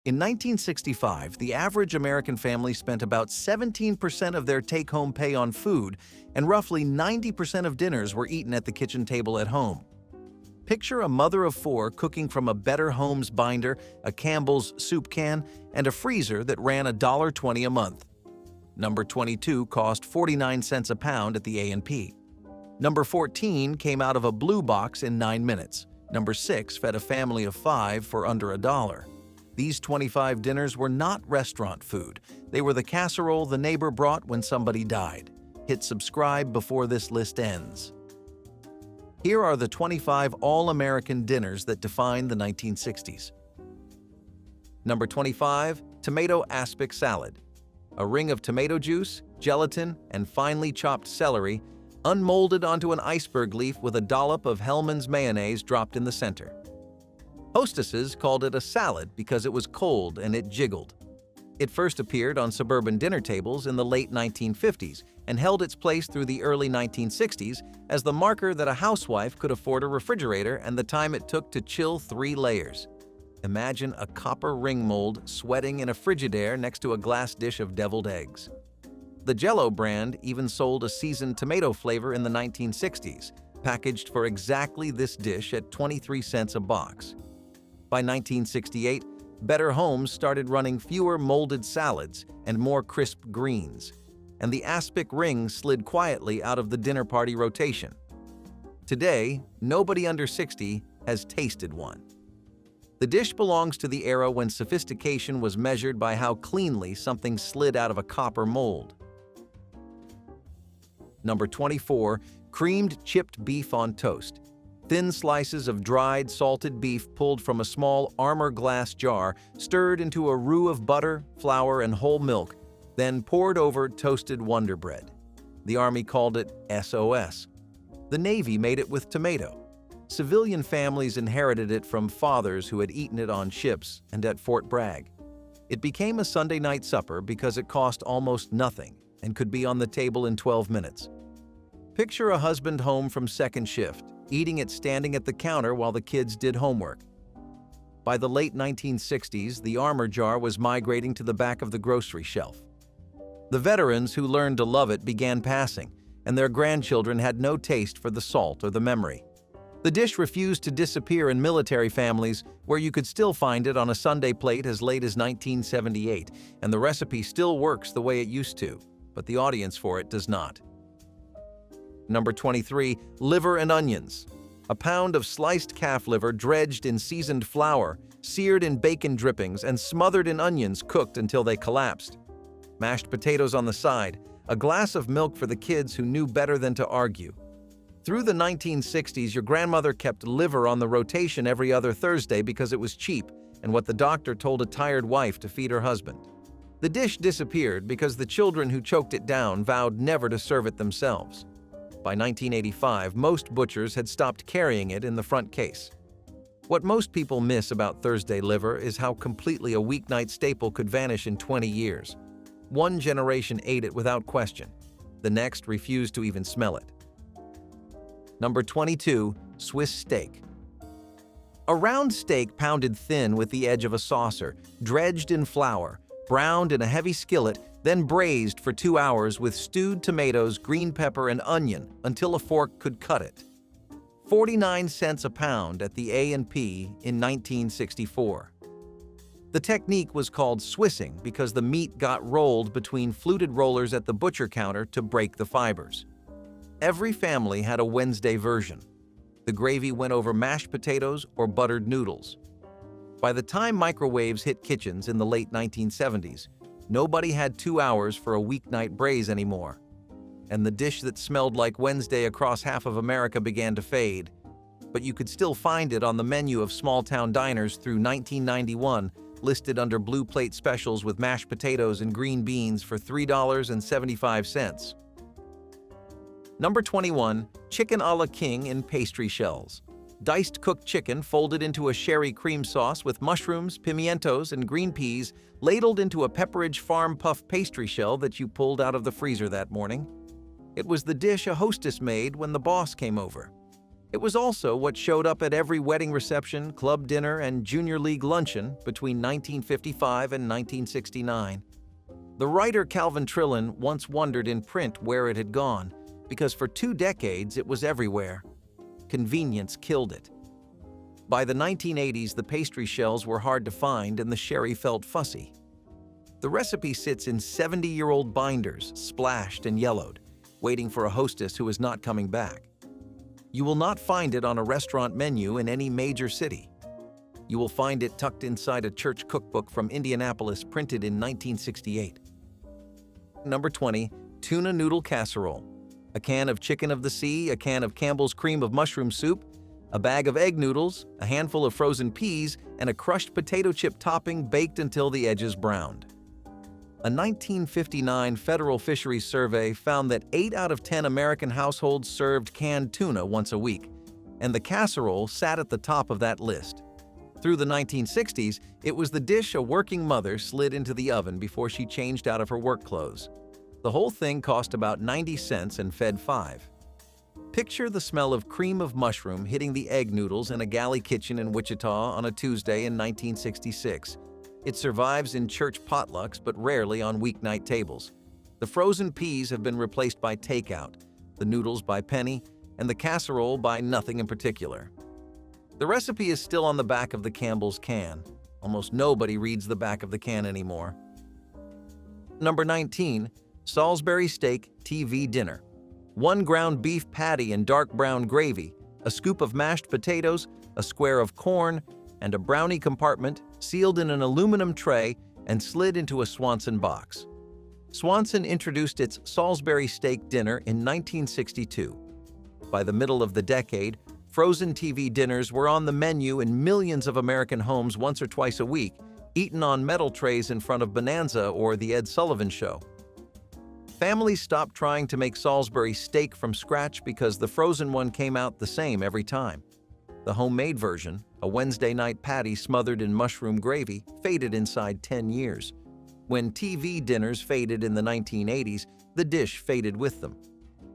In 1965, the average American family spent about 17% of their take-home pay on food, and roughly 90% of dinners were eaten at the kitchen table at home. Picture a mother of four cooking from a Better Homes binder, a Campbell's soup can, and a freezer that ran $1.20 a month. Number 22 cost 49 cents a pound at the A&P. Number 14 came out of a blue box in 9 minutes. Number 6 fed a family of 5 for under $1. These 25 dinners were not restaurant food. They were the casserole the neighbor brought when somebody died. Hit subscribe before this list ends. Here are the 25 all-American dinners that defined the 1960s. Number 25, tomato aspic salad. A ring of tomato juice, gelatin, and finely chopped celery, unmolded onto an iceberg leaf with a dollop of Hellmann's mayonnaise dropped in the center. Hostesses called it a salad because it was cold and it jiggled. It first appeared on suburban dinner tables in the late 1950s and held its place through the early 1960s as the marker that a housewife could afford a refrigerator and the time it took to chill 3 layers. Imagine a copper ring mold sweating in a Frigidaire next to a glass dish of deviled eggs. The Jell-O brand even sold a seasoned tomato flavor in the 1960s, packaged for exactly this dish at 23 cents a box. By 1968, Better Homes started running fewer molded salads and more crisp greens, and the aspic ring slid quietly out of the dinner party rotation. Today, nobody under 60 has tasted one. The dish belongs to the era when sophistication was measured by how cleanly something slid out of a copper mold. Number 24, creamed chipped beef on toast. Thin slices of dried, salted beef pulled from a small armor glass jar, stirred into a roux of butter, flour, and whole milk, then poured over toasted Wonder Bread. The Army called it SOS. The Navy made it with tomato. Civilian families inherited it from fathers who had eaten it on ships and at Fort Bragg. It became a Sunday night supper because it cost almost nothing and could be on the table in 12 minutes. Picture a husband home from second shift, eating it standing at the counter while the kids did homework. By the late 1960s, the armor jar was migrating to the back of the grocery shelf. The veterans who learned to love it began passing, and their grandchildren had no taste for the salt or the memory. The dish refused to disappear in military families, where you could still find it on a Sunday plate as late as 1978, and the recipe still works the way it used to, but the audience for it does not. Number 23, liver and onions. A pound of sliced calf liver dredged in seasoned flour, seared in bacon drippings, and smothered in onions cooked until they collapsed. Mashed potatoes on the side, a glass of milk for the kids who knew better than to argue. Through the 1960s, your grandmother kept liver on the rotation every other Thursday because it was cheap and what the doctor told a tired wife to feed her husband. The dish disappeared because the children who choked it down vowed never to serve it themselves. By 1985, most butchers had stopped carrying it in the front case. What most people miss about Thursday liver is how completely a weeknight staple could vanish in 20 years. One generation ate it without question. The next refused to even smell it. Number 22, Swiss steak. A round steak pounded thin with the edge of a saucer, dredged in flour, browned in a heavy skillet, then braised for 2 hours with stewed tomatoes, green pepper, and onion until a fork could cut it. 49 cents a pound at the A&P in 1964. The technique was called Swissing because the meat got rolled between fluted rollers at the butcher counter to break the fibers. Every family had a Wednesday version. The gravy went over mashed potatoes or buttered noodles. By the time microwaves hit kitchens in the late 1970s, nobody had 2 hours for a weeknight braise anymore, and the dish that smelled like Wednesday across half of America began to fade. But you could still find it on the menu of small-town diners through 1991, listed under blue plate specials with mashed potatoes and green beans for $3.75. Number 21, chicken a la king in pastry shells. Diced cooked chicken folded into a sherry cream sauce with mushrooms, pimientos, and green peas, ladled into a Pepperidge Farm puff pastry shell that you pulled out of the freezer that morning. It was the dish a hostess made when the boss came over. It was also what showed up at every wedding reception, club dinner, and junior league luncheon between 1955 and 1969. The writer Calvin Trillin once wondered in print where it had gone, because for 2 decades it was everywhere. Convenience killed it. By the 1980s, the pastry shells were hard to find and the sherry felt fussy. The recipe sits in 70-year-old binders, splashed and yellowed, waiting for a hostess who is not coming back. You will not find it on a restaurant menu in any major city. You will find it tucked inside a church cookbook from Indianapolis printed in 1968. Number 20. Tuna noodle casserole. A can of chicken of the sea, a can of Campbell's cream of mushroom soup, a bag of egg noodles, a handful of frozen peas, and a crushed potato chip topping baked until the edges browned. A 1959 Federal Fisheries Survey found that 8 out of 10 American households served canned tuna once a week, and the casserole sat at the top of that list. Through the 1960s, it was the dish a working mother slid into the oven before she changed out of her work clothes. The whole thing cost about 90 cents and fed 5. Picture the smell of cream of mushroom hitting the egg noodles in a galley kitchen in Wichita on a Tuesday in 1966. It survives in church potlucks but rarely on weeknight tables. The frozen peas have been replaced by takeout, the noodles by penny, and the casserole by nothing in particular. The recipe is still on the back of the Campbell's can. Almost nobody reads the back of the can anymore. Number 19. Salisbury steak TV dinner. 1 ground beef patty in dark brown gravy, a scoop of mashed potatoes, a square of corn, and a brownie compartment sealed in an aluminum tray and slid into a Swanson box. Swanson introduced its Salisbury steak dinner in 1962. By the middle of the decade, frozen TV dinners were on the menu in millions of American homes once or twice a week, eaten on metal trays in front of Bonanza or The Ed Sullivan Show. Families stopped trying to make Salisbury steak from scratch because the frozen one came out the same every time. The homemade version, a Wednesday night patty smothered in mushroom gravy, faded inside 10 years. When TV dinners faded in the 1980s, the dish faded with them.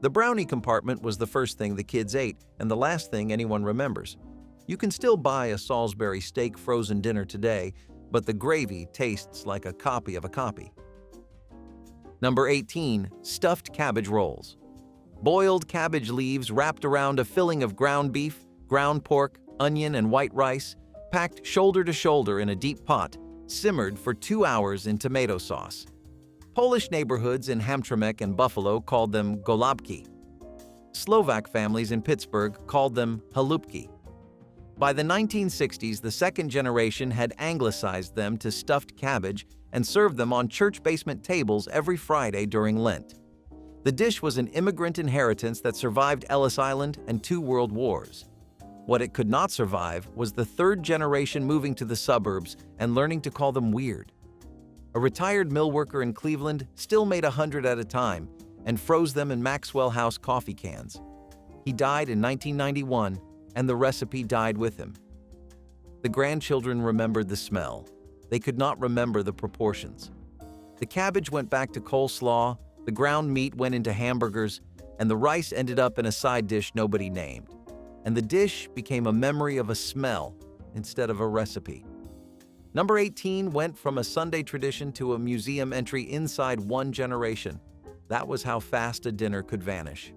The brownie compartment was the first thing the kids ate and the last thing anyone remembers. You can still buy a Salisbury steak frozen dinner today, but the gravy tastes like a copy of a copy. Number 18. Stuffed cabbage rolls. Boiled cabbage leaves wrapped around a filling of ground beef, ground pork, onion, and white rice, packed shoulder to shoulder in a deep pot, simmered for 2 hours in tomato sauce. Polish neighborhoods in Hamtramck and Buffalo called them golubki. Slovak families in Pittsburgh called them halupki. By the 1960s, the second generation had anglicized them to stuffed cabbage and served them on church basement tables every Friday during Lent. The dish was an immigrant inheritance that survived Ellis Island and 2 world wars. What it could not survive was the third generation moving to the suburbs and learning to call them weird. A retired mill worker in Cleveland still made 100 at a time and froze them in Maxwell House coffee cans. He died in 1991, and the recipe died with him. The grandchildren remembered the smell. They could not remember the proportions. The cabbage went back to coleslaw, the ground meat went into hamburgers, and the rice ended up in a side dish nobody named. And the dish became a memory of a smell instead of a recipe. Number 18 went from a Sunday tradition to a museum entry inside 1 generation. That was how fast a dinner could vanish.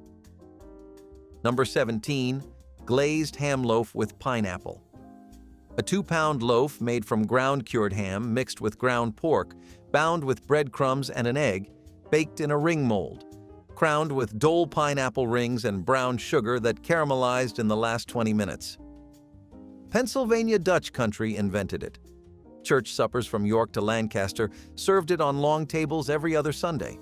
Number 17, glazed ham loaf with pineapple. A 2-pound loaf made from ground cured ham mixed with ground pork, bound with breadcrumbs and an egg, baked in a ring mold, crowned with Dole pineapple rings and brown sugar that caramelized in the last 20 minutes. Pennsylvania Dutch country invented it. Church suppers from York to Lancaster served it on long tables every other Sunday.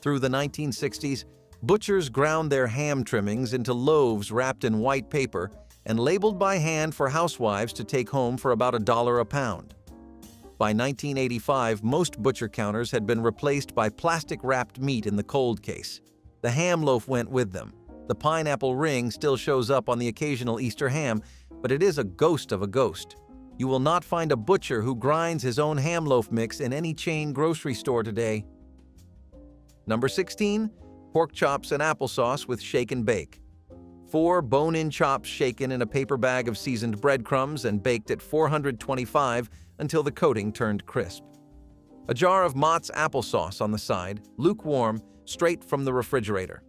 Through the 1960s, butchers ground their ham trimmings into loaves wrapped in white paper and labeled by hand for housewives to take home for about $1 a pound. By 1985, most butcher counters had been replaced by plastic-wrapped meat in the cold case. The ham loaf went with them. The pineapple ring still shows up on the occasional Easter ham, but it is a ghost of a ghost. You will not find a butcher who grinds his own ham loaf mix in any chain grocery store today. Number 16, pork chops and applesauce with shake and bake. 4 bone-in chops shaken in a paper bag of seasoned breadcrumbs and baked at 425 until the coating turned crisp. A jar of Mott's applesauce on the side, lukewarm, straight from the refrigerator.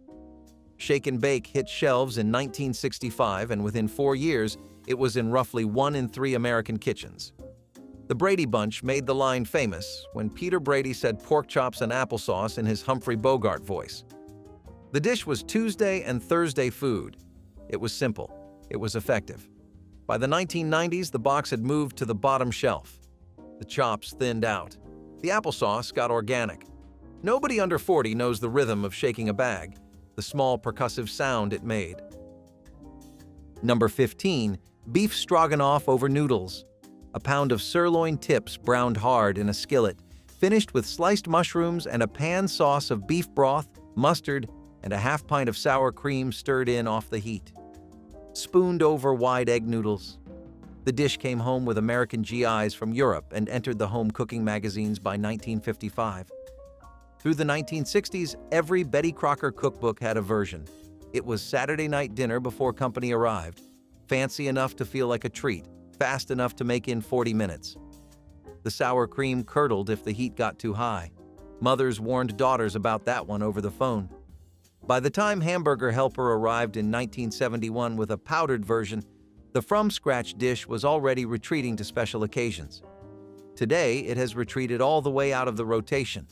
Shake and Bake hit shelves in 1965, and within 4 years, it was in roughly 1 in 3 American kitchens. The Brady Bunch made the line famous when Peter Brady said pork chops and applesauce in his Humphrey Bogart voice. The dish was Tuesday and Thursday food. It was simple. It was effective. By the 1990s, the box had moved to the bottom shelf. The chops thinned out. The applesauce got organic. Nobody under 40 knows the rhythm of shaking a bag, the small percussive sound it made. Number 15. Beef stroganoff over noodles. A pound of sirloin tips browned hard in a skillet, finished with sliced mushrooms and a pan sauce of beef broth, mustard, and a half pint of sour cream stirred in off the heat. Spooned over wide egg noodles. The dish came home with American GIs from Europe and entered the home cooking magazines by 1955. Through the 1960s, every Betty Crocker cookbook had a version. It was Saturday night dinner before company arrived. Fancy enough to feel like a treat, fast enough to make in 40 minutes. The sour cream curdled if the heat got too high. Mothers warned daughters about that one over the phone. By the time Hamburger Helper arrived in 1971 with a powdered version, the from-scratch dish was already retreating to special occasions. Today, it has retreated all the way out of the rotation.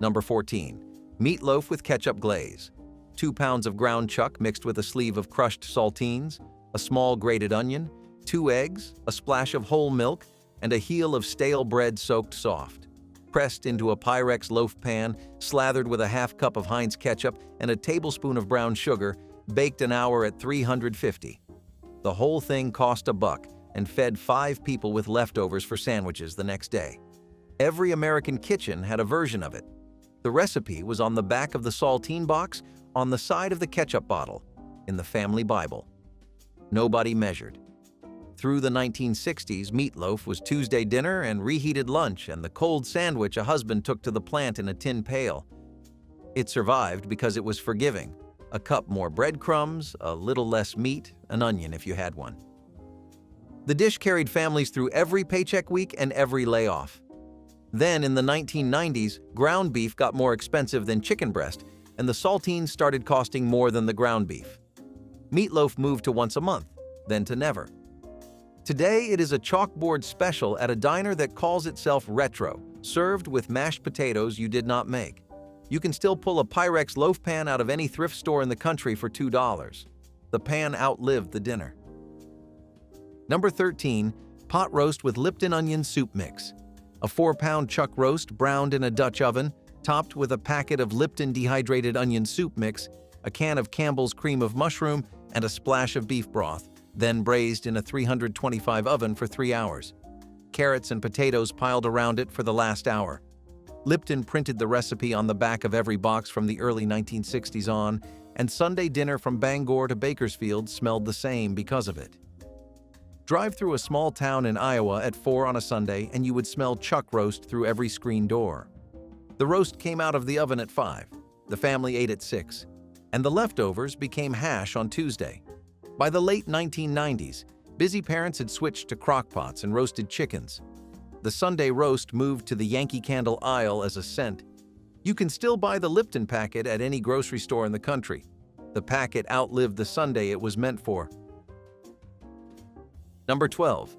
Number 14. Meatloaf with ketchup glaze. 2 pounds of ground chuck mixed with a sleeve of crushed saltines, a small grated onion, 2 eggs, a splash of whole milk, and a heel of stale bread soaked soft. Pressed into a Pyrex loaf pan, slathered with a half cup of Heinz ketchup and a tablespoon of brown sugar, baked an hour at 350. The whole thing cost $1 and fed 5 people with leftovers for sandwiches the next day. Every American kitchen had a version of it. The recipe was on the back of the saltine box, on the side of the ketchup bottle, in the family Bible. Nobody measured. Through the 1960s, meatloaf was Tuesday dinner and reheated lunch and the cold sandwich a husband took to the plant in a tin pail. It survived because it was forgiving. A cup more breadcrumbs, a little less meat, an onion if you had one. The dish carried families through every paycheck week and every layoff. Then, in the 1990s, ground beef got more expensive than chicken breast, and the saltines started costing more than the ground beef. Meatloaf moved to once a month, then to never. Today, it is a chalkboard special at a diner that calls itself retro, served with mashed potatoes you did not make. You can still pull a Pyrex loaf pan out of any thrift store in the country for $2. The pan outlived the dinner. Number 13. Pot roast with Lipton onion soup mix. A 4-pound chuck roast browned in a Dutch oven, topped with a packet of Lipton dehydrated onion soup mix, a can of Campbell's cream of mushroom, and a splash of beef broth, then braised in a 325 oven for 3 hours. Carrots and potatoes piled around it for the last hour. Lipton printed the recipe on the back of every box from the early 1960s on, and Sunday dinner from Bangor to Bakersfield smelled the same because of it. Drive through a small town in Iowa at 4 on a Sunday and you would smell chuck roast through every screen door. The roast came out of the oven at 5. The family ate at 6. And the leftovers became hash on Tuesday. By the late 1990s, busy parents had switched to crockpots and roasted chickens. The Sunday roast moved to the Yankee Candle aisle as a scent. You can still buy the Lipton packet at any grocery store in the country. The packet outlived the Sunday it was meant for. Number 12.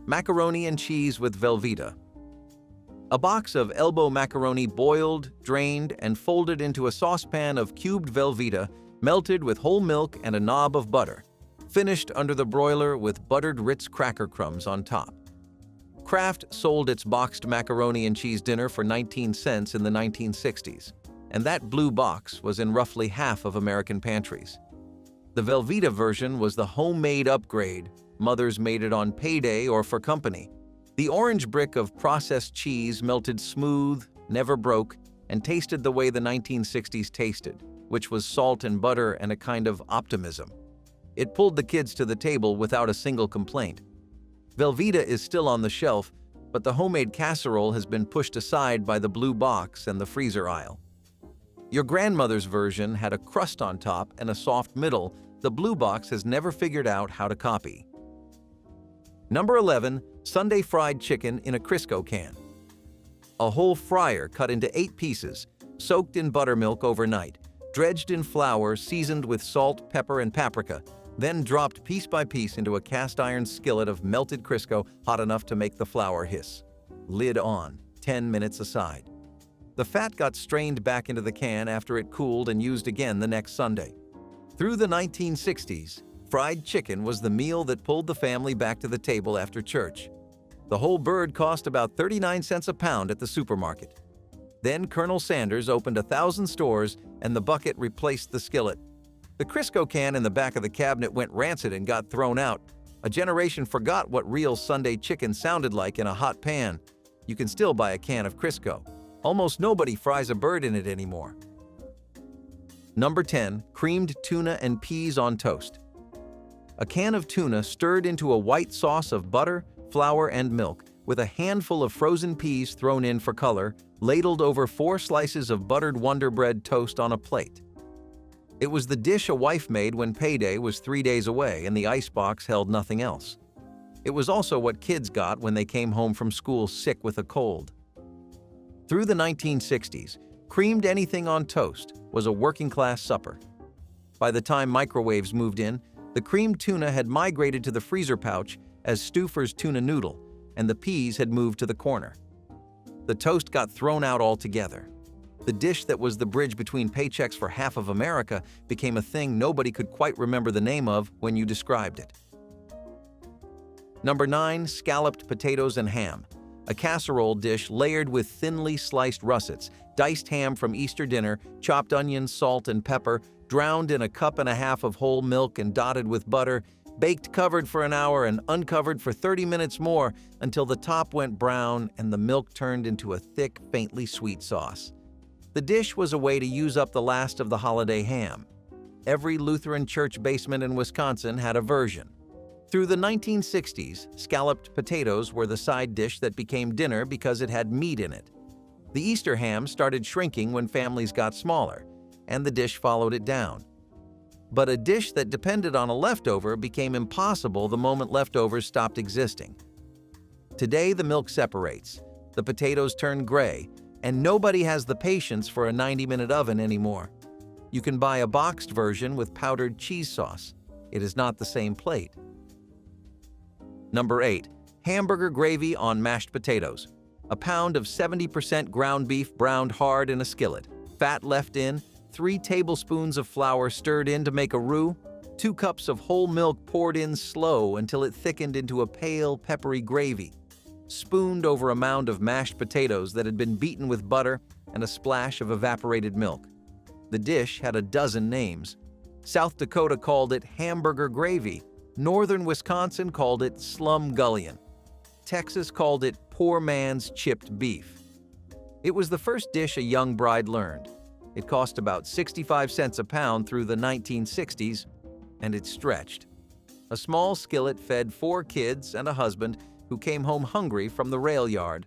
Macaroni and cheese with Velveeta. A box of elbow macaroni boiled, drained, and folded into a saucepan of cubed Velveeta, melted with whole milk and a knob of butter, finished under the broiler with buttered Ritz cracker crumbs on top. Kraft sold its boxed macaroni and cheese dinner for 19 cents in the 1960s, and that blue box was in roughly half of American pantries. The Velveeta version was the homemade upgrade. Mothers made it on payday or for company. The orange brick of processed cheese melted smooth, never broke, and tasted the way the 1960s tasted, which was salt and butter and a kind of optimism. It pulled the kids to the table without a single complaint. Velveeta is still on the shelf, but the homemade casserole has been pushed aside by the blue box and the freezer aisle. Your grandmother's version had a crust on top and a soft middle the blue box has never figured out how to copy. Number 11. Sunday fried chicken in a Crisco can. A whole fryer cut into 8 pieces, soaked in buttermilk overnight, dredged in flour seasoned with salt, pepper, and paprika, then dropped piece by piece into a cast-iron skillet of melted Crisco hot enough to make the flour hiss. Lid on, 10 minutes aside. The fat got strained back into the can after it cooled and used again the next Sunday. Through the 1960s, fried chicken was the meal that pulled the family back to the table after church. The whole bird cost about 39 cents a pound at the supermarket. Then Colonel Sanders opened 1,000 stores and the bucket replaced the skillet. The Crisco can in the back of the cabinet went rancid and got thrown out. A generation forgot what real Sunday chicken sounded like in a hot pan. You can still buy a can of Crisco. Almost nobody fries a bird in it anymore. Number 10. Creamed tuna and peas on toast. A can of tuna stirred into a white sauce of butter, flour, and milk, with a handful of frozen peas thrown in for color, ladled over 4 slices of buttered Wonder Bread toast on a plate. It was the dish a wife made when payday was 3 days away and the icebox held nothing else. It was also what kids got when they came home from school sick with a cold. Through the 1960s, creamed anything on toast was a working-class supper. By the time microwaves moved in, the creamed tuna had migrated to the freezer pouch as Stouffer's tuna noodle, and the peas had moved to the corner. The toast got thrown out altogether. The dish that was the bridge between paychecks for half of America became a thing nobody could quite remember the name of when you described it. Number 9. Scalloped potatoes and ham. A casserole dish layered with thinly sliced russets, diced ham from Easter dinner, chopped onions, salt, and pepper, drowned in a cup and a half of whole milk and dotted with butter, baked covered for an hour and uncovered for 30 minutes more until the top went brown and the milk turned into a thick, faintly sweet sauce. The dish was a way to use up the last of the holiday ham. Every Lutheran church basement in Wisconsin had a version. Through the 1960s, scalloped potatoes were the side dish that became dinner because it had meat in it. The Easter ham started shrinking when families got smaller, and the dish followed it down. But a dish that depended on a leftover became impossible the moment leftovers stopped existing. Today, the milk separates, the potatoes turn gray, and nobody has the patience for a 90-minute oven anymore. You can buy a boxed version with powdered cheese sauce. It is not the same plate. Number 8. Hamburger gravy on mashed potatoes. A pound of 70% ground beef browned hard in a skillet, fat left in, 3 tablespoons of flour stirred in to make a roux, 2 cups of whole milk poured in slow until it thickened into a pale, peppery gravy, spooned over a mound of mashed potatoes that had been beaten with butter and a splash of evaporated milk. The dish had a dozen names. South Dakota called it hamburger gravy. Northern Wisconsin called it slumgullion. Texas called it poor man's chipped beef. It was the first dish a young bride learned. It cost about 65 cents a pound through the 1960s, and it stretched. A small skillet fed 4 kids and a husband who came home hungry from the rail yard.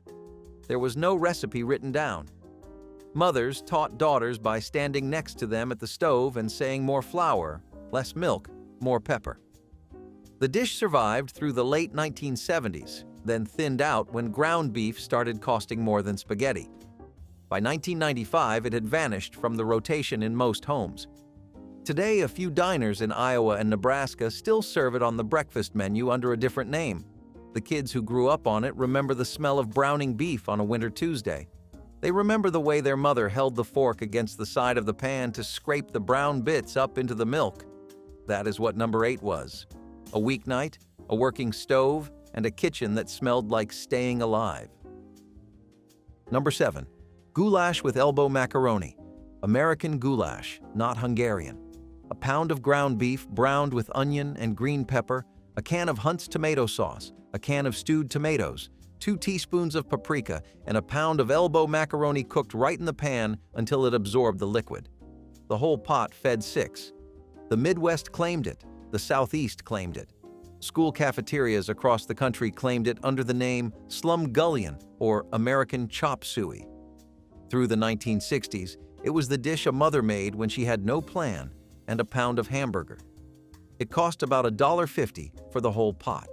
There was no recipe written down. Mothers taught daughters by standing next to them at the stove and saying more flour, less milk, more pepper. The dish survived through the late 1970s, then thinned out when ground beef started costing more than spaghetti. By 1995, it had vanished from the rotation in most homes. Today, a few diners in Iowa and Nebraska still serve it on the breakfast menu under a different name. The kids who grew up on it remember the smell of browning beef on a winter Tuesday. They remember the way their mother held the fork against the side of the pan to scrape the brown bits up into the milk. That is what number 8 was. A weeknight, a working stove, and a kitchen that smelled like staying alive. Number 7. Goulash with elbow macaroni. American goulash, not Hungarian. A pound of ground beef browned with onion and green pepper, a can of Hunt's tomato sauce, a can of stewed tomatoes, 2 teaspoons of paprika, and a pound of elbow macaroni cooked right in the pan until it absorbed the liquid. The whole pot fed 6. The Midwest claimed it. The Southeast claimed it. School cafeterias across the country claimed it under the name slumgullion or American chop suey. Through the 1960s, It was the dish a mother made when she had no plan and a pound of hamburger. It cost about $1.50 for the whole pot.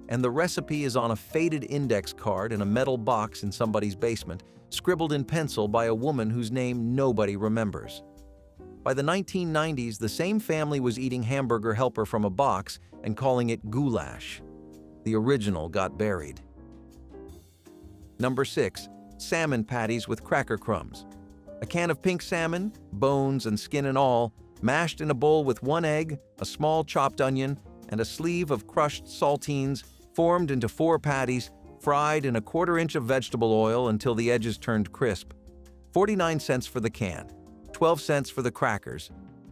And the recipe is on a faded index card in a metal box in somebody's basement, scribbled in pencil by a woman whose name nobody remembers. By the 1990s, the same family was eating hamburger helper from a box and calling it goulash. The original got buried. Number 6. Salmon patties with cracker crumbs. A can of pink salmon, bones and skin and all, mashed in a bowl with 1 egg, a small chopped onion, and a sleeve of crushed saltines, formed into 4 patties, fried in a 1/4 inch of vegetable oil until the edges turned crisp. 49 cents for the can, 12 cents for the crackers.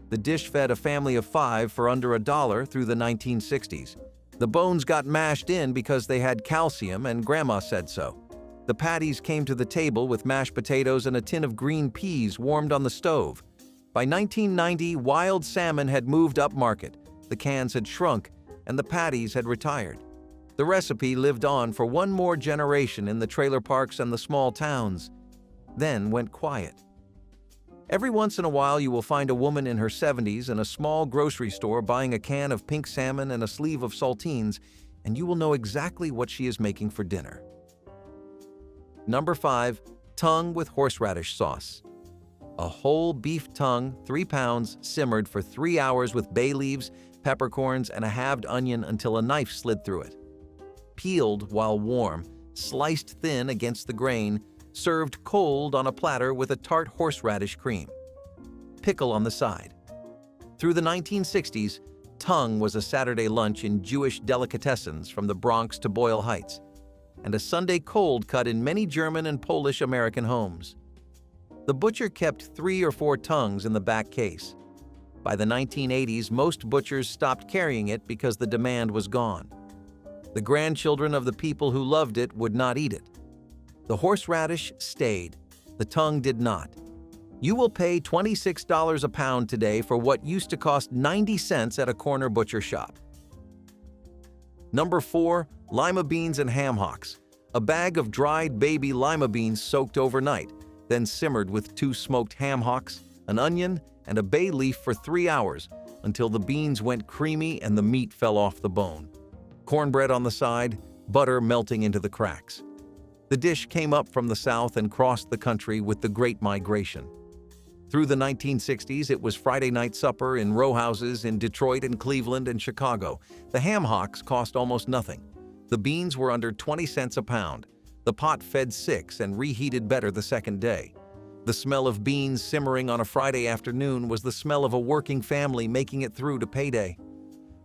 The dish fed a family of 5 for under $1 through the 1960s. The bones got mashed in because they had calcium and Grandma said so. The patties came to the table with mashed potatoes and a tin of green peas warmed on the stove. By 1990, wild salmon had moved upmarket, the cans had shrunk, and the patties had retired. The recipe lived on for one more generation in the trailer parks and the small towns, then went quiet. Every once in a while you will find a woman in her 70s in a small grocery store buying a can of pink salmon and a sleeve of saltines, and you will know exactly what she is making for dinner. Number 5. Tongue with horseradish sauce. A whole beef tongue, 3 pounds, simmered for 3 hours with bay leaves, peppercorns, and a halved onion until a knife slid through it. Peeled while warm, sliced thin against the grain, served cold on a platter with a tart horseradish cream. Pickle on the side. Through the 1960s, tongue was a Saturday lunch in Jewish delicatessens from the Bronx to Boyle Heights, and a Sunday cold cut in many German and Polish American homes. The butcher kept 3 or 4 tongues in the back case. By the 1980s, most butchers stopped carrying it because the demand was gone. The grandchildren of the people who loved it would not eat it. The horseradish stayed. The tongue did not. You will pay $26 a pound today for what used to cost 90 cents at a corner butcher shop. Number 4. Lima beans and ham hocks. A bag of dried baby lima beans soaked overnight, then simmered with 2 smoked ham hocks, an onion, and a bay leaf for 3 hours until the beans went creamy and the meat fell off the bone. Cornbread on the side, butter melting into the cracks. The dish came up from the south and crossed the country with the Great Migration. Through the 1960s, it was Friday night supper in row houses in Detroit and Cleveland and Chicago. The ham hocks cost almost nothing. The beans were under 20 cents a pound. The pot fed 6 and reheated better the second day. The smell of beans simmering on a Friday afternoon was the smell of a working family making it through to payday.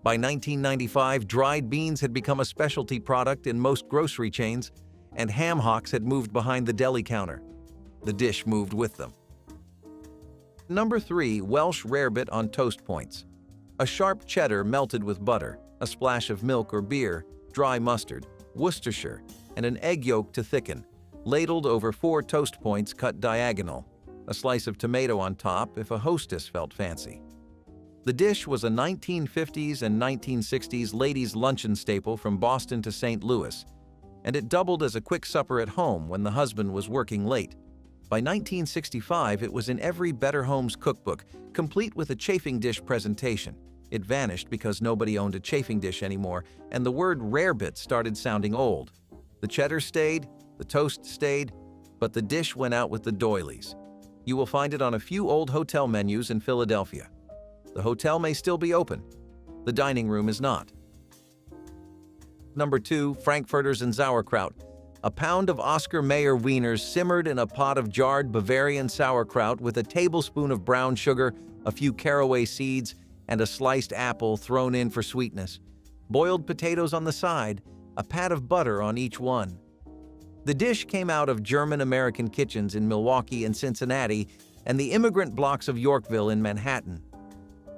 By 1995, dried beans had become a specialty product in most grocery chains, and ham hocks had moved behind the deli counter. The dish moved with them. Number 3. Welsh rarebit on toast points. A sharp cheddar melted with butter, a splash of milk or beer, dry mustard, Worcestershire, and an egg yolk to thicken, ladled over 4 toast points cut diagonal, a slice of tomato on top if a hostess felt fancy. The dish was a 1950s and 1960s ladies' luncheon staple from Boston to St. Louis, and it doubled as a quick supper at home when the husband was working late. By 1965, it was in every Better Homes cookbook, complete with a chafing dish presentation. It vanished because nobody owned a chafing dish anymore, and the word rarebit started sounding old. The cheddar stayed, the toast stayed, but the dish went out with the doilies. You will find it on a few old hotel menus in Philadelphia. The hotel may still be open. The dining room is not. Number 2. Frankfurters and sauerkraut. A pound of Oscar Mayer wieners simmered in a pot of jarred Bavarian sauerkraut with a tablespoon of brown sugar, a few caraway seeds, and a sliced apple thrown in for sweetness. Boiled potatoes on the side, a pat of butter on each one. The dish came out of German-American kitchens in Milwaukee and Cincinnati and the immigrant blocks of Yorkville in Manhattan.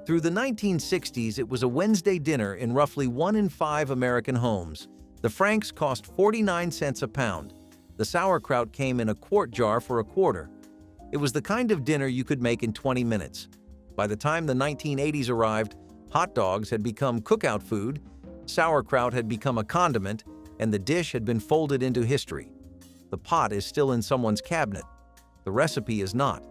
Through the 1960s, it was a Wednesday dinner in roughly 1 in 5 American homes. The Franks cost 49 cents a pound. The sauerkraut came in a quart jar for a quarter. It was the kind of dinner you could make in 20 minutes. By the time the 1980s arrived, hot dogs had become cookout food, sauerkraut had become a condiment, and the dish had been folded into history. The pot is still in someone's cabinet. The recipe is not.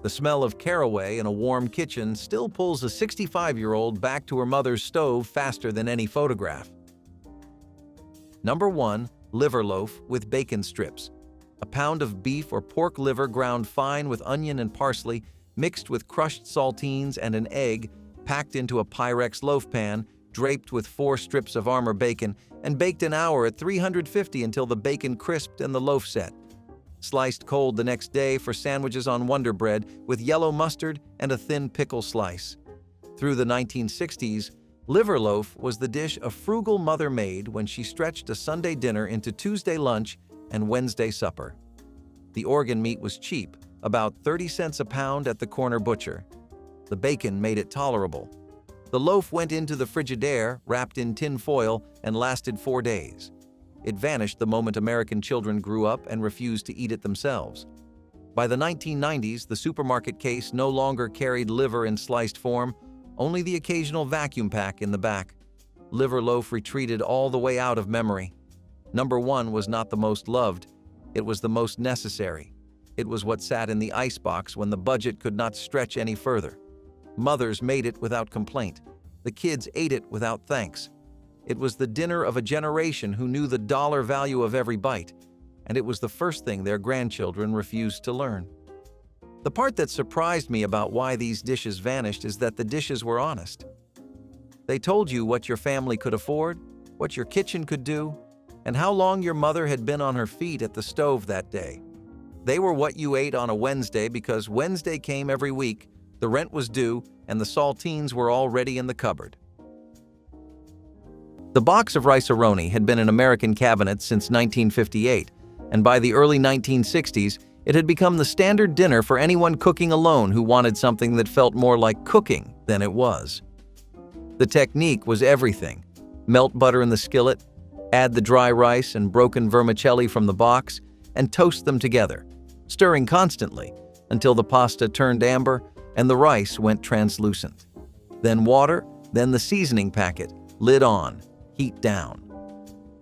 The smell of caraway in a warm kitchen still pulls a 65-year-old back to her mother's stove faster than any photograph. Number 1. Liver loaf with bacon strips. A pound of beef or pork liver ground fine with onion and parsley, mixed with crushed saltines and an egg, packed into a Pyrex loaf pan, draped with 4 strips of Armour bacon, and baked an hour at 350 until the bacon crisped and the loaf set. Sliced cold the next day for sandwiches on Wonder Bread with yellow mustard and a thin pickle slice. Through the 1960s, liver loaf was the dish a frugal mother made when she stretched a Sunday dinner into Tuesday lunch and Wednesday supper. The organ meat was cheap, about 30 cents a pound at the corner butcher. The bacon made it tolerable. The loaf went into the Frigidaire, wrapped in tin foil, and lasted 4 days. It vanished the moment American children grew up and refused to eat it themselves. By the 1990s, the supermarket case no longer carried liver in sliced form, only the occasional vacuum pack in the back. Liver loaf retreated all the way out of memory. Number 1 was not the most loved. It was the most necessary. It was what sat in the icebox when the budget could not stretch any further. Mothers made it without complaint. The kids ate it without thanks. It was the dinner of a generation who knew the dollar value of every bite, and it was the first thing their grandchildren refused to learn. The part that surprised me about why these dishes vanished is that the dishes were honest. They told you what your family could afford, what your kitchen could do, and how long your mother had been on her feet at the stove that day. They were what you ate on a Wednesday because Wednesday came every week, the rent was due, and the saltines were already in the cupboard. The box of rice-a-roni had been in American cabinets since 1958, and by the early 1960s, it had become the standard dinner for anyone cooking alone who wanted something that felt more like cooking than it was. The technique was everything. Melt butter in the skillet, add the dry rice and broken vermicelli from the box, and toast them together, stirring constantly until the pasta turned amber and the rice went translucent. Then water, then the seasoning packet, lid on, heat down.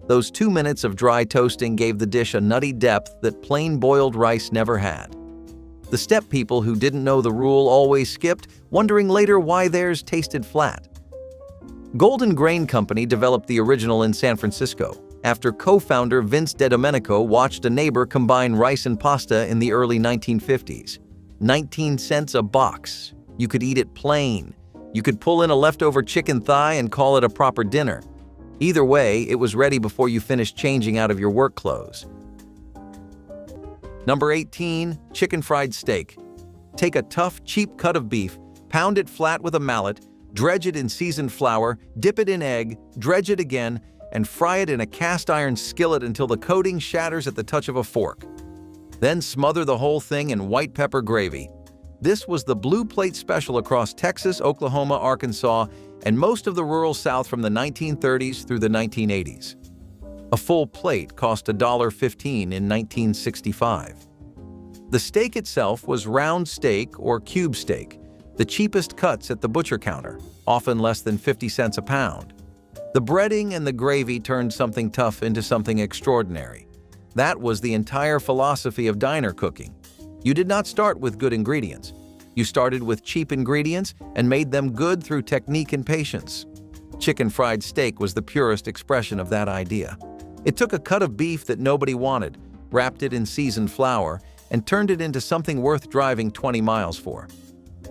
Those 2 minutes of dry toasting gave the dish a nutty depth that plain boiled rice never had. The step people who didn't know the rule always skipped, wondering later why theirs tasted flat. Golden Grain Company developed the original in San Francisco, after co-founder Vince DeDomenico watched a neighbor combine rice and pasta in the early 1950s. 19 cents a box. You could eat it plain. You could pull in a leftover chicken thigh and call it a proper dinner. Either way, it was ready before you finished changing out of your work clothes. Number 18. Chicken fried steak. Take a tough, cheap cut of beef, pound it flat with a mallet, dredge it in seasoned flour, dip it in egg, dredge it again, and fry it in a cast iron skillet until the coating shatters at the touch of a fork. Then smother the whole thing in white pepper gravy. This was the blue plate special across Texas, Oklahoma, Arkansas, and most of the rural South from the 1930s through the 1980s. A full plate cost $1.15 in 1965. The steak itself was round steak or cube steak, the cheapest cuts at the butcher counter, often less than 50 cents a pound. The breading and the gravy turned something tough into something extraordinary. That was the entire philosophy of diner cooking. You did not start with good ingredients. You started with cheap ingredients and made them good through technique and patience. Chicken fried steak was the purest expression of that idea. It took a cut of beef that nobody wanted, wrapped it in seasoned flour, and turned it into something worth driving 20 miles for.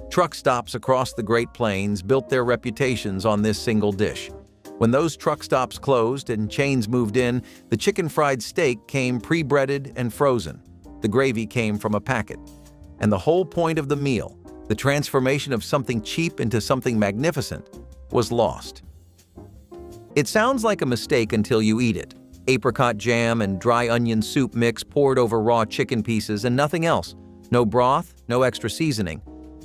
Truck stops across the Great Plains built their reputations on this single dish. When those truck stops closed and chains moved in, the chicken fried steak came pre-breaded and frozen. The gravy came from a packet. And the whole point of the meal, the transformation of something cheap into something magnificent, was lost. It sounds like a mistake until you eat it. Apricot jam and dry onion soup mix poured over raw chicken pieces and nothing else. No broth, no extra seasoning.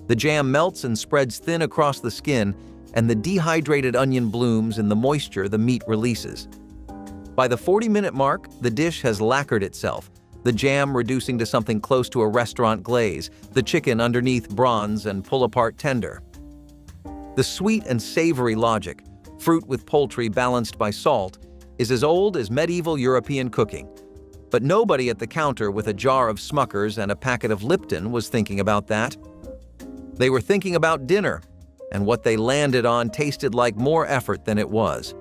The jam melts and spreads thin across the skin, and the dehydrated onion blooms in the moisture the meat releases. By the 40-minute mark, the dish has lacquered itself, the jam reducing to something close to a restaurant glaze, the chicken underneath bronze and pull-apart tender. The sweet and savory logic, fruit with poultry balanced by salt, is as old as medieval European cooking. But nobody at the counter with a jar of Smuckers and a packet of Lipton was thinking about that. They were thinking about dinner, and what they landed on tasted like more effort than it was.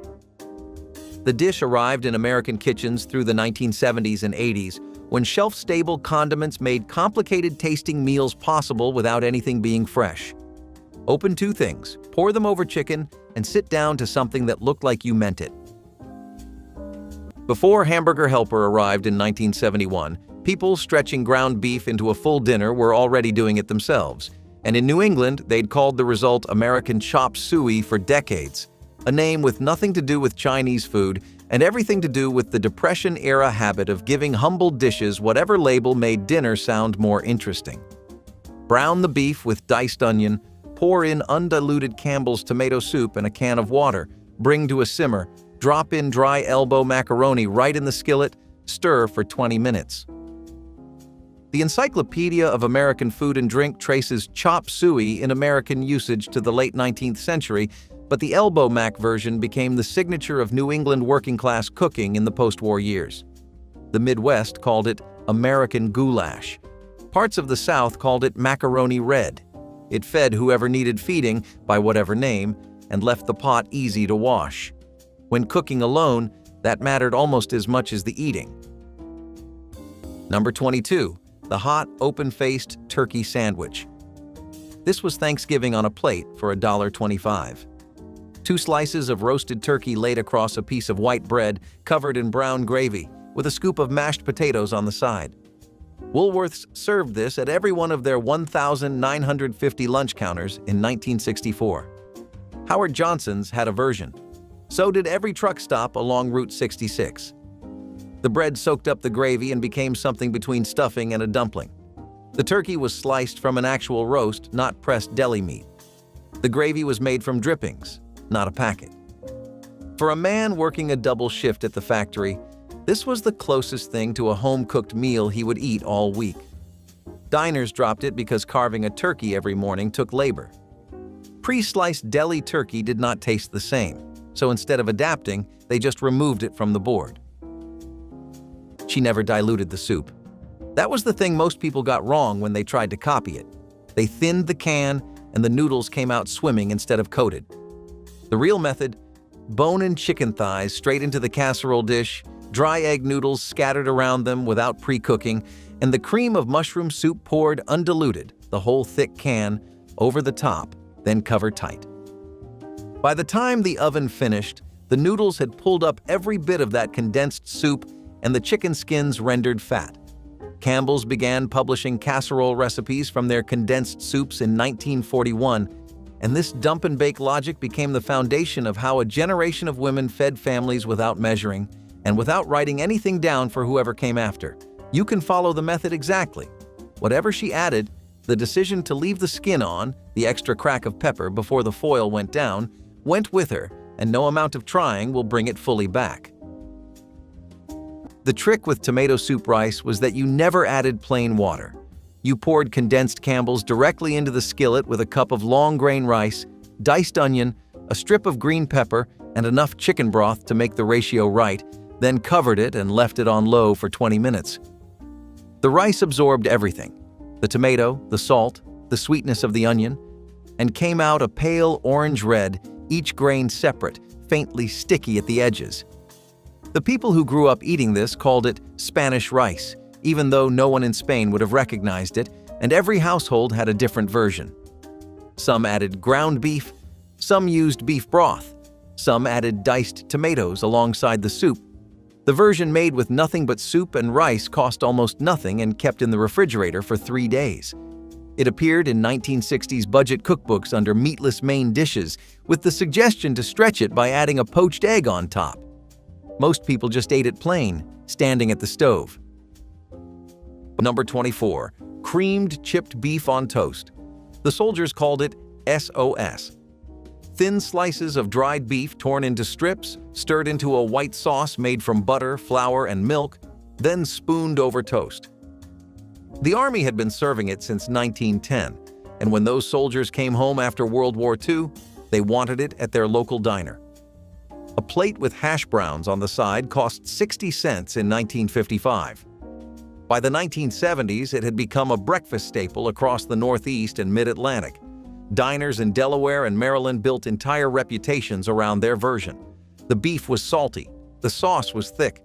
The dish arrived in American kitchens through the 1970s and 80s, when shelf-stable condiments made complicated-tasting meals possible without anything being fresh. Open two things, pour them over chicken, and sit down to something that looked like you meant it. Before Hamburger Helper arrived in 1971, people stretching ground beef into a full dinner were already doing it themselves, and in New England, they'd called the result American chop suey for decades, a name with nothing to do with Chinese food and everything to do with the Depression-era habit of giving humble dishes whatever label made dinner sound more interesting. Brown the beef with diced onion, pour in undiluted Campbell's tomato soup and a can of water, bring to a simmer, drop in dry elbow macaroni right in the skillet, stir for 20 minutes. The Encyclopedia of American Food and Drink traces chop suey in American usage to the late 19th century, but the elbow mac version became the signature of New England working-class cooking in the post-war years. The Midwest called it American goulash. Parts of the South called it macaroni red. It fed whoever needed feeding, by whatever name, and left the pot easy to wash. When cooking alone, that mattered almost as much as the eating. Number 22. The hot, open-faced turkey sandwich. This was Thanksgiving on a plate for $1.25. 2 slices of roasted turkey laid across a piece of white bread covered in brown gravy, with a scoop of mashed potatoes on the side. Woolworths served this at every one of their 1,950 lunch counters in 1964. Howard Johnson's had a version. So did every truck stop along Route 66. The bread soaked up the gravy and became something between stuffing and a dumpling. The turkey was sliced from an actual roast, not pressed deli meat. The gravy was made from drippings, not a packet. For a man working a double shift at the factory, this was the closest thing to a home-cooked meal he would eat all week. Diners dropped it because carving a turkey every morning took labor. Pre-sliced deli turkey did not taste the same, so instead of adapting, they just removed it from the board. She never diluted the soup. That was the thing most people got wrong when they tried to copy it. They thinned the can, and the noodles came out swimming instead of coated. The real method? Bone-in chicken thighs straight into the casserole dish, dry egg noodles scattered around them without pre-cooking, and the cream of mushroom soup poured undiluted, the whole thick can, over the top, then covered tight. By the time the oven finished, the noodles had pulled up every bit of that condensed soup and the chicken skins rendered fat. Campbell's began publishing casserole recipes from their condensed soups in 1941, and this dump-and-bake logic became the foundation of how a generation of women fed families without measuring and without writing anything down for whoever came after. You can follow the method exactly. Whatever she added, the decision to leave the skin on, the extra crack of pepper before the foil went down, went with her, and no amount of trying will bring it fully back. The trick with tomato soup rice was that you never added plain water. You poured condensed Campbell's directly into the skillet with a cup of long-grain rice, diced onion, a strip of green pepper, and enough chicken broth to make the ratio right, then covered it and left it on low for 20 minutes. The rice absorbed everything, the tomato, the salt, the sweetness of the onion, and came out a pale orange red, each grain separate, faintly sticky at the edges. The people who grew up eating this called it Spanish rice, even though no one in Spain would have recognized it, and every household had a different version. Some added ground beef, some used beef broth, some added diced tomatoes alongside the soup. The version made with nothing but soup and rice cost almost nothing and kept in the refrigerator for 3 days. It appeared in 1960s budget cookbooks under meatless main dishes, with the suggestion to stretch it by adding a poached egg on top. Most people just ate it plain, standing at the stove. Number 24. Creamed chipped beef on toast. The soldiers called it SOS. Thin slices of dried beef torn into strips, stirred into a white sauce made from butter, flour, and milk, then spooned over toast. The Army had been serving it since 1910, and when those soldiers came home after World War II, they wanted it at their local diner. A plate with hash browns on the side cost 60 cents in 1955. By the 1970s, it had become a breakfast staple across the Northeast and Mid-Atlantic, Diners in Delaware and Maryland built entire reputations around their version. The beef was salty, the sauce was thick.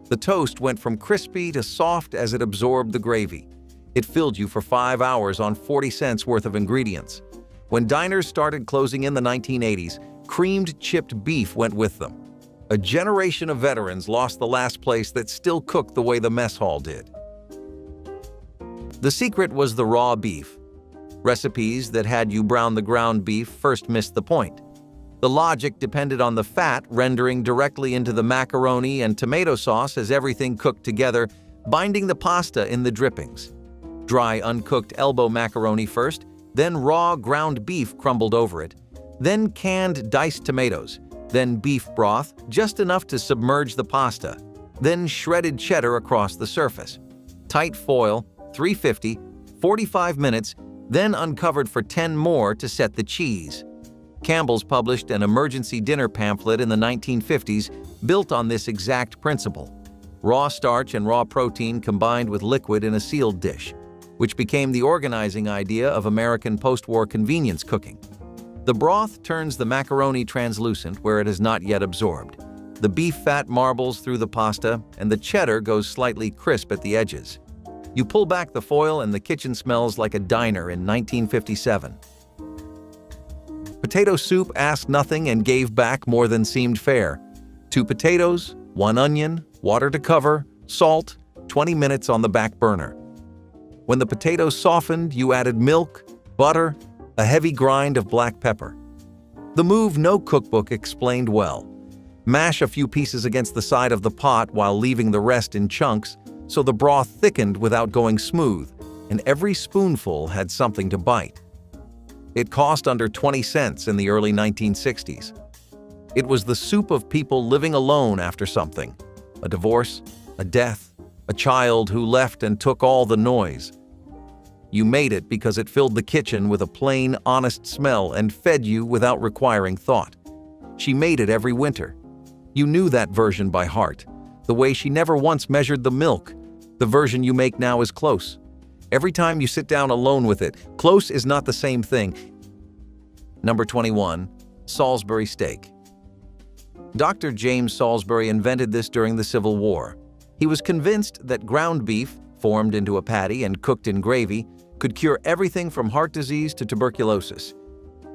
The toast went from crispy to soft as it absorbed the gravy. It filled you for 5 hours on 40 cents worth of ingredients. When diners started closing in the 1980s, creamed chipped beef went with them. A generation of veterans lost the last place that still cooked the way the mess hall did. The secret was the raw beef. Recipes that had you brown the ground beef first missed the point. The logic depended on the fat rendering directly into the macaroni and tomato sauce as everything cooked together, binding the pasta in the drippings. Dry, uncooked elbow macaroni first, then raw ground beef crumbled over it, then canned diced tomatoes, then beef broth, just enough to submerge the pasta, then shredded cheddar across the surface. Tight foil, 350, 45 minutes, then uncovered for 10 more to set the cheese. Campbell's published an emergency dinner pamphlet in the 1950s built on this exact principle. Raw starch and raw protein combined with liquid in a sealed dish, which became the organizing idea of American post-war convenience cooking. The broth turns the macaroni translucent where it is not yet absorbed. The beef fat marbles through the pasta, and the cheddar goes slightly crisp at the edges. You pull back the foil and the kitchen smells like a diner in 1957. Potato soup asked nothing and gave back more than seemed fair. 2 potatoes, 1 onion, water to cover, salt, 20 minutes on the back burner. When the potatoes softened, you added milk, butter, a heavy grind of black pepper. The move no cookbook explained well. Mash a few pieces against the side of the pot while leaving the rest in chunks, so the broth thickened without going smooth, and every spoonful had something to bite. It cost under 20 cents in the early 1960s. It was the soup of people living alone after something: a divorce, a death, a child who left and took all the noise. You made it because it filled the kitchen with a plain, honest smell and fed you without requiring thought. She made it every winter. You knew that version by heart, the way she never once measured the milk. The version you make now is close. Every time you sit down alone with it, close is not the same thing. Number 21. Salisbury steak. Dr. James Salisbury invented this during the Civil War. He was convinced that ground beef, formed into a patty and cooked in gravy, could cure everything from heart disease to tuberculosis.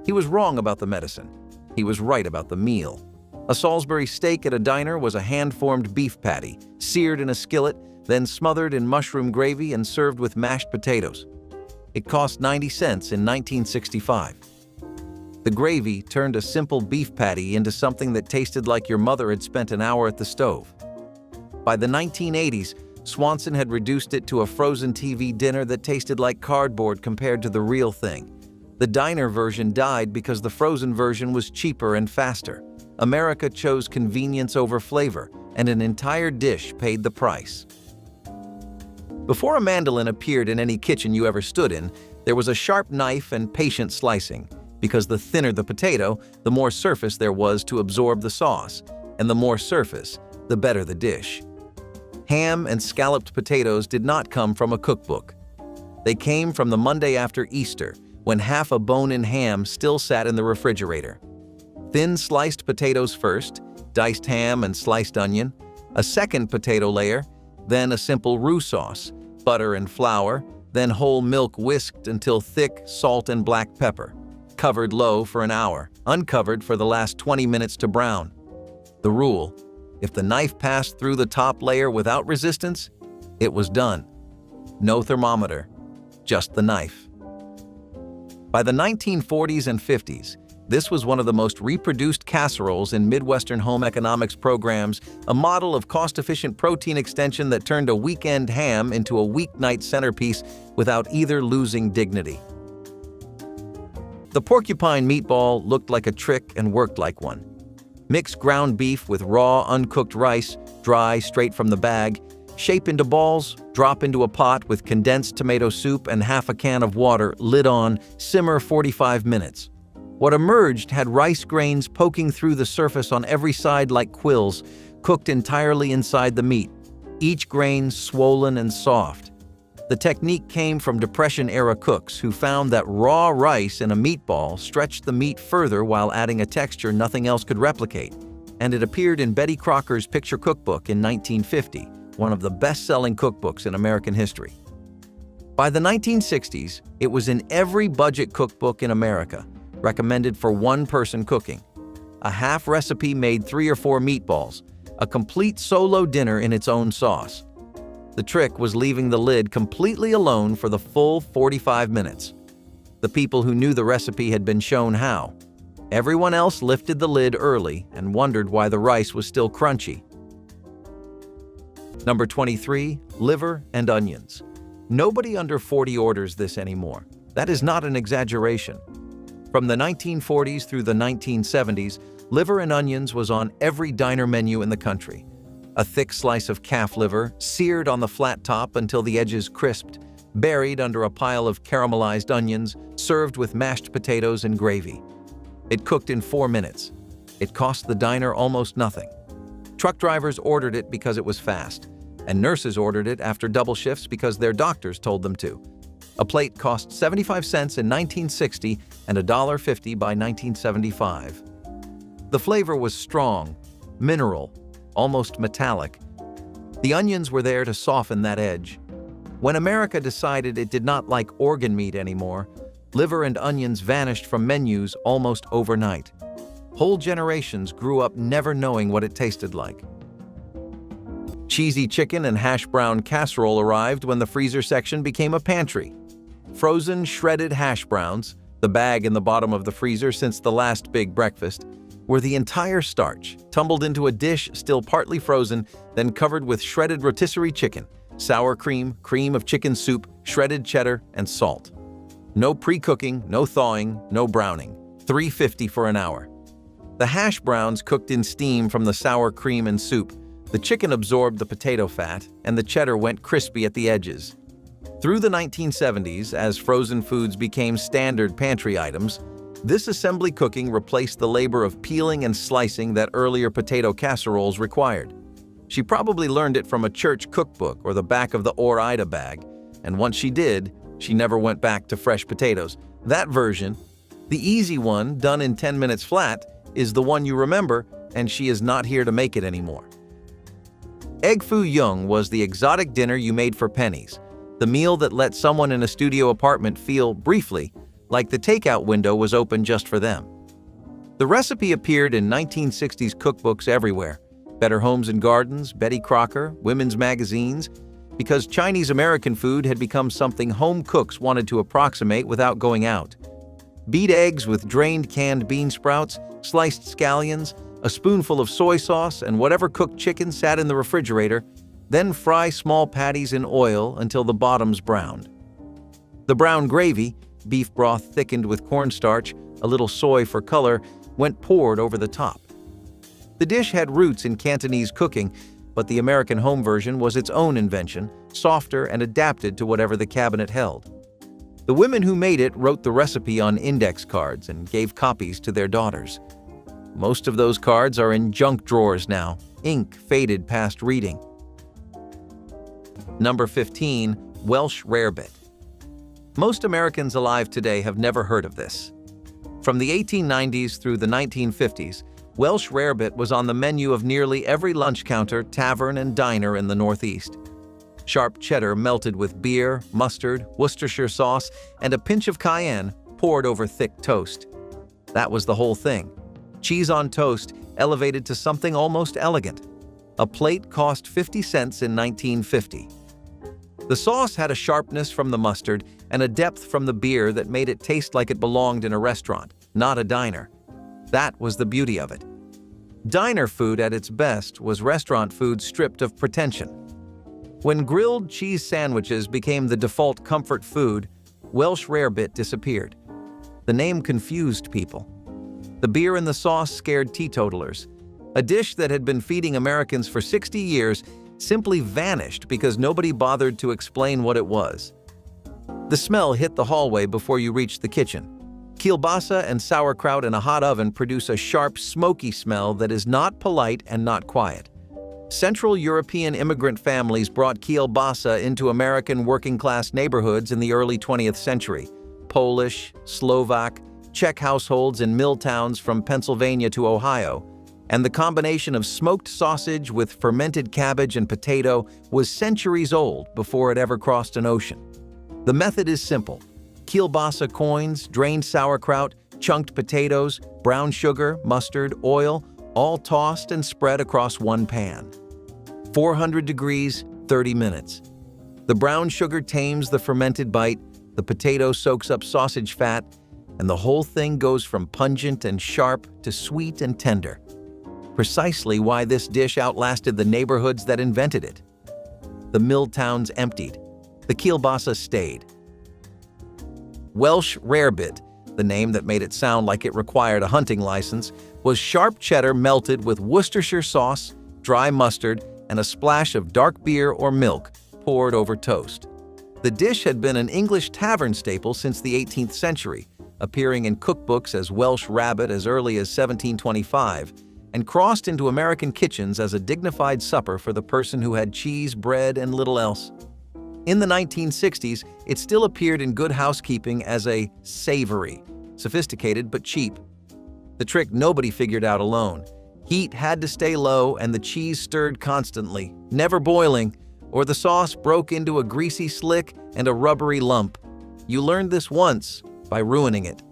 He was wrong about the medicine. He was right about the meal. A Salisbury steak at a diner was a hand-formed beef patty, seared in a skillet, then smothered in mushroom gravy and served with mashed potatoes. It cost 90 cents in 1965. The gravy turned a simple beef patty into something that tasted like your mother had spent an hour at the stove. By the 1980s, Swanson had reduced it to a frozen TV dinner that tasted like cardboard compared to the real thing. The diner version died because the frozen version was cheaper and faster. America chose convenience over flavor, and an entire dish paid the price. Before a mandolin appeared in any kitchen you ever stood in, there was a sharp knife and patient slicing, because the thinner the potato, the more surface there was to absorb the sauce, and the more surface, the better the dish. Ham and scalloped potatoes did not come from a cookbook. They came from the Monday after Easter, when half a bone-in ham still sat in the refrigerator. Thin sliced potatoes first, diced ham and sliced onion, a second potato layer, then a simple roux sauce, butter and flour, then whole milk whisked until thick, salt and black pepper. Covered low for an hour, uncovered for the last 20 minutes to brown. The rule: if the knife passed through the top layer without resistance, it was done. No thermometer, just the knife. By the 1940s and 50s, this was one of the most reproduced casseroles in Midwestern home economics programs, a model of cost-efficient protein extension that turned a weekend ham into a weeknight centerpiece without either losing dignity. The porcupine meatball looked like a trick and worked like one. Mix ground beef with raw, uncooked rice, dry, straight from the bag, shape into balls, drop into a pot with condensed tomato soup and half a can of water, lid on, simmer 45 minutes. What emerged had rice grains poking through the surface on every side like quills, cooked entirely inside the meat, each grain swollen and soft. The technique came from Depression-era cooks who found that raw rice in a meatball stretched the meat further while adding a texture nothing else could replicate. And it appeared in Betty Crocker's picture cookbook in 1950, one of the best-selling cookbooks in American history. By the 1960s, it was in every budget cookbook in America, recommended for one-person cooking. A half recipe made 3 or 4 meatballs, a complete solo dinner in its own sauce. The trick was leaving the lid completely alone for the full 45 minutes. The people who knew the recipe had been shown how. Everyone else lifted the lid early and wondered why the rice was still crunchy. Number 23, liver and onions. Nobody under 40 orders this anymore. That is not an exaggeration. From the 1940s through the 1970s, liver and onions was on every diner menu in the country. A thick slice of calf liver, seared on the flat top until the edges crisped, buried under a pile of caramelized onions, served with mashed potatoes and gravy. It cooked in 4 minutes. It cost the diner almost nothing. Truck drivers ordered it because it was fast, and nurses ordered it after double shifts because their doctors told them to. A plate cost 75 cents in 1960 and $1.50 by 1975. The flavor was strong, mineral, almost metallic. The onions were there to soften that edge. When America decided it did not like organ meat anymore, liver and onions vanished from menus almost overnight. Whole generations grew up never knowing what it tasted like. Cheesy chicken and hash brown casserole arrived when the freezer section became a pantry. Frozen, shredded hash browns, the bag in the bottom of the freezer since the last big breakfast, were the entire starch, tumbled into a dish still partly frozen, then covered with shredded rotisserie chicken, sour cream, cream of chicken soup, shredded cheddar, and salt. No pre-cooking, no thawing, no browning. $3.50 for an hour. The hash browns cooked in steam from the sour cream and soup. The chicken absorbed the potato fat, and the cheddar went crispy at the edges. Through the 1970s, as frozen foods became standard pantry items, this assembly cooking replaced the labor of peeling and slicing that earlier potato casseroles required. She probably learned it from a church cookbook or the back of the Ore-Ida bag, and once she did, she never went back to fresh potatoes. That version, the easy one done in 10 minutes flat, is the one you remember, and she is not here to make it anymore. Egg foo young was the exotic dinner you made for pennies, the meal that let someone in a studio apartment feel, briefly, like the takeout window was open just for them. The recipe appeared in 1960s cookbooks everywhere, Better Homes and Gardens, Betty Crocker, women's magazines, because Chinese American food had become something home cooks wanted to approximate without going out. Beat eggs with drained canned bean sprouts, sliced scallions, a spoonful of soy sauce, and whatever cooked chicken sat in the refrigerator, then fry small patties in oil until the bottoms browned. The brown gravy, beef broth thickened with cornstarch, a little soy for color, went poured over the top. The dish had roots in Cantonese cooking, but the American home version was its own invention, softer and adapted to whatever the cabinet held. The women who made it wrote the recipe on index cards and gave copies to their daughters. Most of those cards are in junk drawers now, ink faded past reading. Number 15, Welsh rarebit. Most Americans alive today have never heard of this. From the 1890s through the 1950s, Welsh rarebit was on the menu of nearly every lunch counter, tavern, and diner in the Northeast. Sharp cheddar melted with beer, mustard, Worcestershire sauce, and a pinch of cayenne poured over thick toast. That was the whole thing. Cheese on toast elevated to something almost elegant. A plate cost 50 cents in 1950. The sauce had a sharpness from the mustard and a depth from the beer that made it taste like it belonged in a restaurant, not a diner. That was the beauty of it. Diner food at its best was restaurant food stripped of pretension. When grilled cheese sandwiches became the default comfort food, Welsh rarebit disappeared. The name confused people. The beer and the sauce scared teetotalers. A dish that had been feeding Americans for 60 years simply vanished because nobody bothered to explain what it was. The smell hit the hallway before you reached the kitchen. Kielbasa and sauerkraut in a hot oven produce a sharp, smoky smell that is not polite and not quiet. Central European immigrant families brought kielbasa into American working-class neighborhoods in the early 20th century. Polish, Slovak, Czech households in mill towns from Pennsylvania to Ohio, and the combination of smoked sausage with fermented cabbage and potato was centuries old before it ever crossed an ocean. The method is simple. Kielbasa coins, drained sauerkraut, chunked potatoes, brown sugar, mustard, oil, all tossed and spread across one pan. 400 degrees, 30 minutes. The brown sugar tames the fermented bite, the potato soaks up sausage fat, and the whole thing goes from pungent and sharp to sweet and tender. Precisely why this dish outlasted the neighborhoods that invented it. The mill towns emptied. The kielbasa stayed. Welsh rarebit, the name that made it sound like it required a hunting license, was sharp cheddar melted with Worcestershire sauce, dry mustard, and a splash of dark beer or milk poured over toast. The dish had been an English tavern staple since the 18th century, appearing in cookbooks as Welsh rabbit as early as 1725, and crossed into American kitchens as a dignified supper for the person who had cheese, bread, and little else. In the 1960s, it still appeared in Good Housekeeping as a savory, sophisticated but cheap. The trick nobody figured out alone. Heat had to stay low and the cheese stirred constantly, never boiling, or the sauce broke into a greasy slick and a rubbery lump. You learned this once by ruining it.